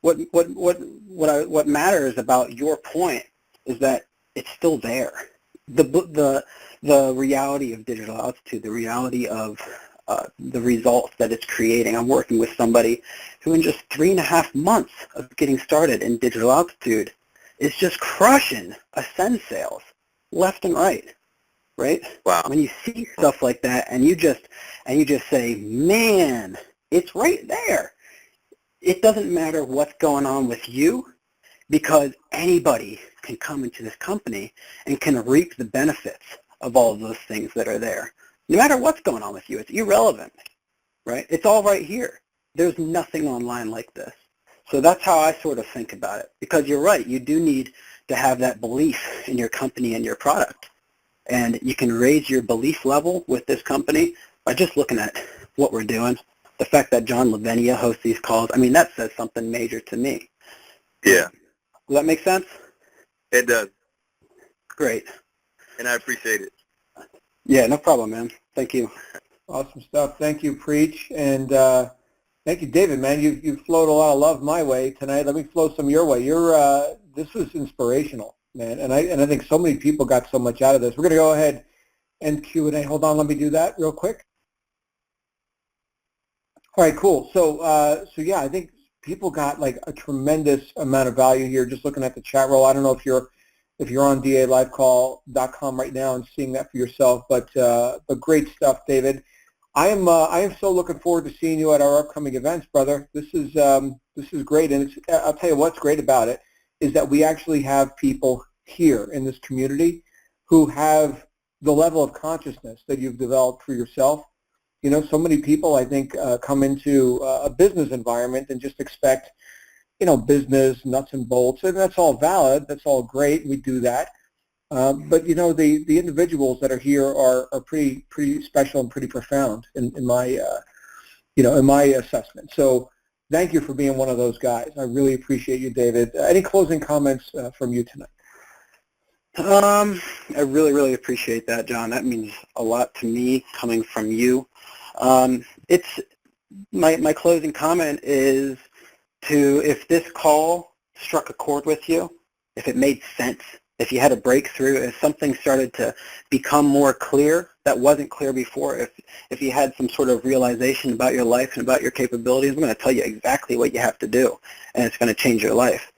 B: What matters about your point is that it's still there. The reality of digital altitude, the reality of the results that it's creating. I'm working with somebody who in just 3.5 months of getting started in digital altitude is just crushing Ascend sales left and right, right?
D: Wow.
B: When you see stuff like that and you just say, man, it's right there. It doesn't matter what's going on with you because anybody can come into this company and can reap the benefits of all of those things that are there. No matter what's going on with you, it's irrelevant, right? It's all right here. There's nothing online like this. So that's how I sort of think about it. Because you're right, you do need to have that belief in your company and your product. And you can raise your belief level with this company by just looking at what we're doing. The fact that John Lavenia hosts these calls, I mean, that says something major to me.
D: Yeah.
B: Does that make sense?
D: It does.
B: Great.
D: And I appreciate it.
B: Yeah, no problem, man. Thank you.
A: Awesome stuff. Thank you, Preach. And thank you, David, man. You've flowed a lot of love my way tonight. Let me flow some your way. This was inspirational, man. And I think so many people got so much out of this. We're going to go ahead and Q&A. Hold on. Let me do that real quick. All right, cool. So yeah, I think people got like a tremendous amount of value here just looking at the chat roll. I don't know if you're on dalivecall.com right now and seeing that for yourself, but great stuff, David. I am so looking forward to seeing you at our upcoming events, brother. This is great, and I'll tell you what's great about it is that we actually have people here in this community who have the level of consciousness that you've developed for yourself. So many people, I think, come into a business environment and just expect, business, nuts and bolts, and that's all valid. That's all great. We do that. But, the individuals that are here are pretty special and pretty profound in my, in my assessment. So thank you for being one of those guys. I really appreciate you, David. Any closing comments from you tonight?
B: I really, really appreciate that, John. That means a lot to me coming from you. It's my closing comment is if this call struck a chord with you, if it made sense, if you had a breakthrough, if something started to become more clear that wasn't clear before, if you had some sort of realization about your life and about your capabilities, I'm going to tell you exactly what you have to do, and it's going to change your life.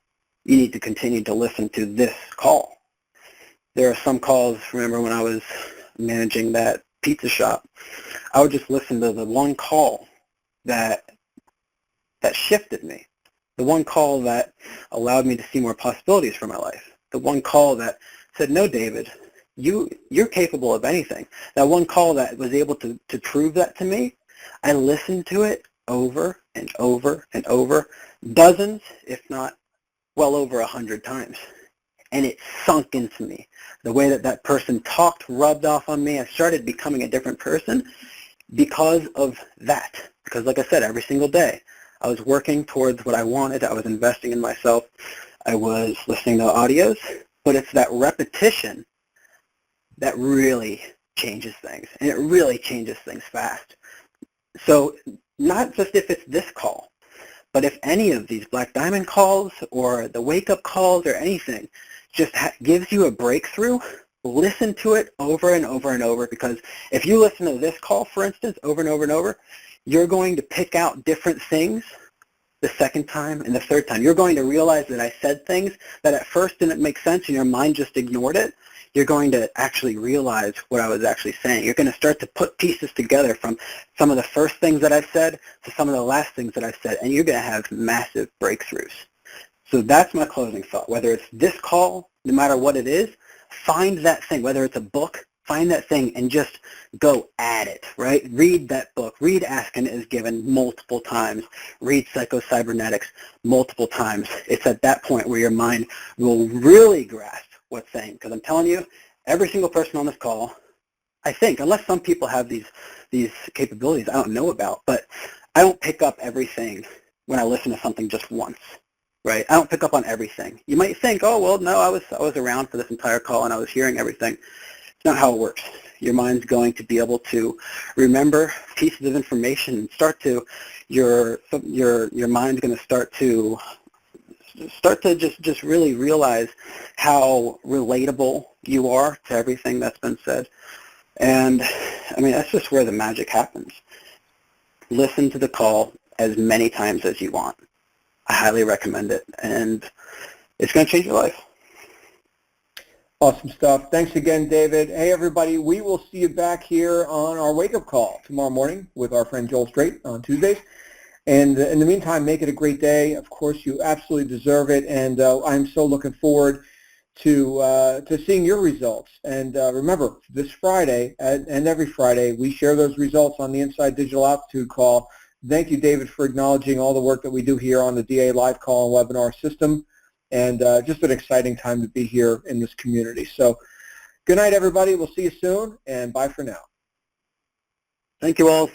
B: You need to continue to listen to this call. There are some calls, remember when I was managing that pizza shop, I would just listen to the one call that shifted me, the one call that allowed me to see more possibilities for my life, the one call that said, no, David, you're capable of anything. That one call that was able to prove that to me, I listened to it over and over and over, dozens, if not well over 100 times. And it sunk into me. The way that that person talked rubbed off on me. I started becoming a different person because of that. Because like I said, every single day, I was working towards what I wanted. I was investing in myself. I was listening to audios. But it's that repetition that really changes things. And it really changes things fast. So not just if it's this call, but if any of these Black Diamond calls or the wake-up calls or anything just gives you a breakthrough, listen to it over and over and over, because if you listen to this call, for instance, over and over and over, you're going to pick out different things the second time and the third time. You're going to realize that I said things that at first didn't make sense and your mind just ignored it. You're going to actually realize what I was actually saying. You're going to start to put pieces together from some of the first things that I've said to some of the last things that I've said, and you're going to have massive breakthroughs. So that's my closing thought. Whether it's this call, no matter what it is, find that thing. Whether it's a book, find that thing and just go at it, right? Read that book. Read Ask and It Is Given multiple times. Read Psycho-Cybernetics multiple times. It's at that point where your mind will really grasp what's saying. Because I'm telling you, every single person on this call, I think, unless some people have these capabilities I don't know about, but I don't pick up everything when I listen to something just once, right? I don't pick up on everything. You might think, oh, well, no, I was around for this entire call and I was hearing everything. It's not how it works. Your mind's going to be able to remember pieces of information and start to, your mind's going to start to just really realize how relatable you are to everything that's been said. And I mean, that's just where the magic happens. Listen to the call as many times as you want. I highly recommend it, and it's going to change your life.
A: Awesome stuff. Thanks again, David. Hey, everybody, we will see you back here on our wake-up call tomorrow morning with our friend Joel Strait on Tuesdays. And in the meantime, make it a great day. Of course, you absolutely deserve it, and I'm so looking forward to seeing your results. And remember, this Friday and every Friday, we share those results on the Inside Digital Altitude call. Thank you, David, for acknowledging all the work that we do here on the DA live call and webinar system, and just an exciting time to be here in this community. So good night, everybody. We'll see you soon, and bye for now.
B: Thank you all.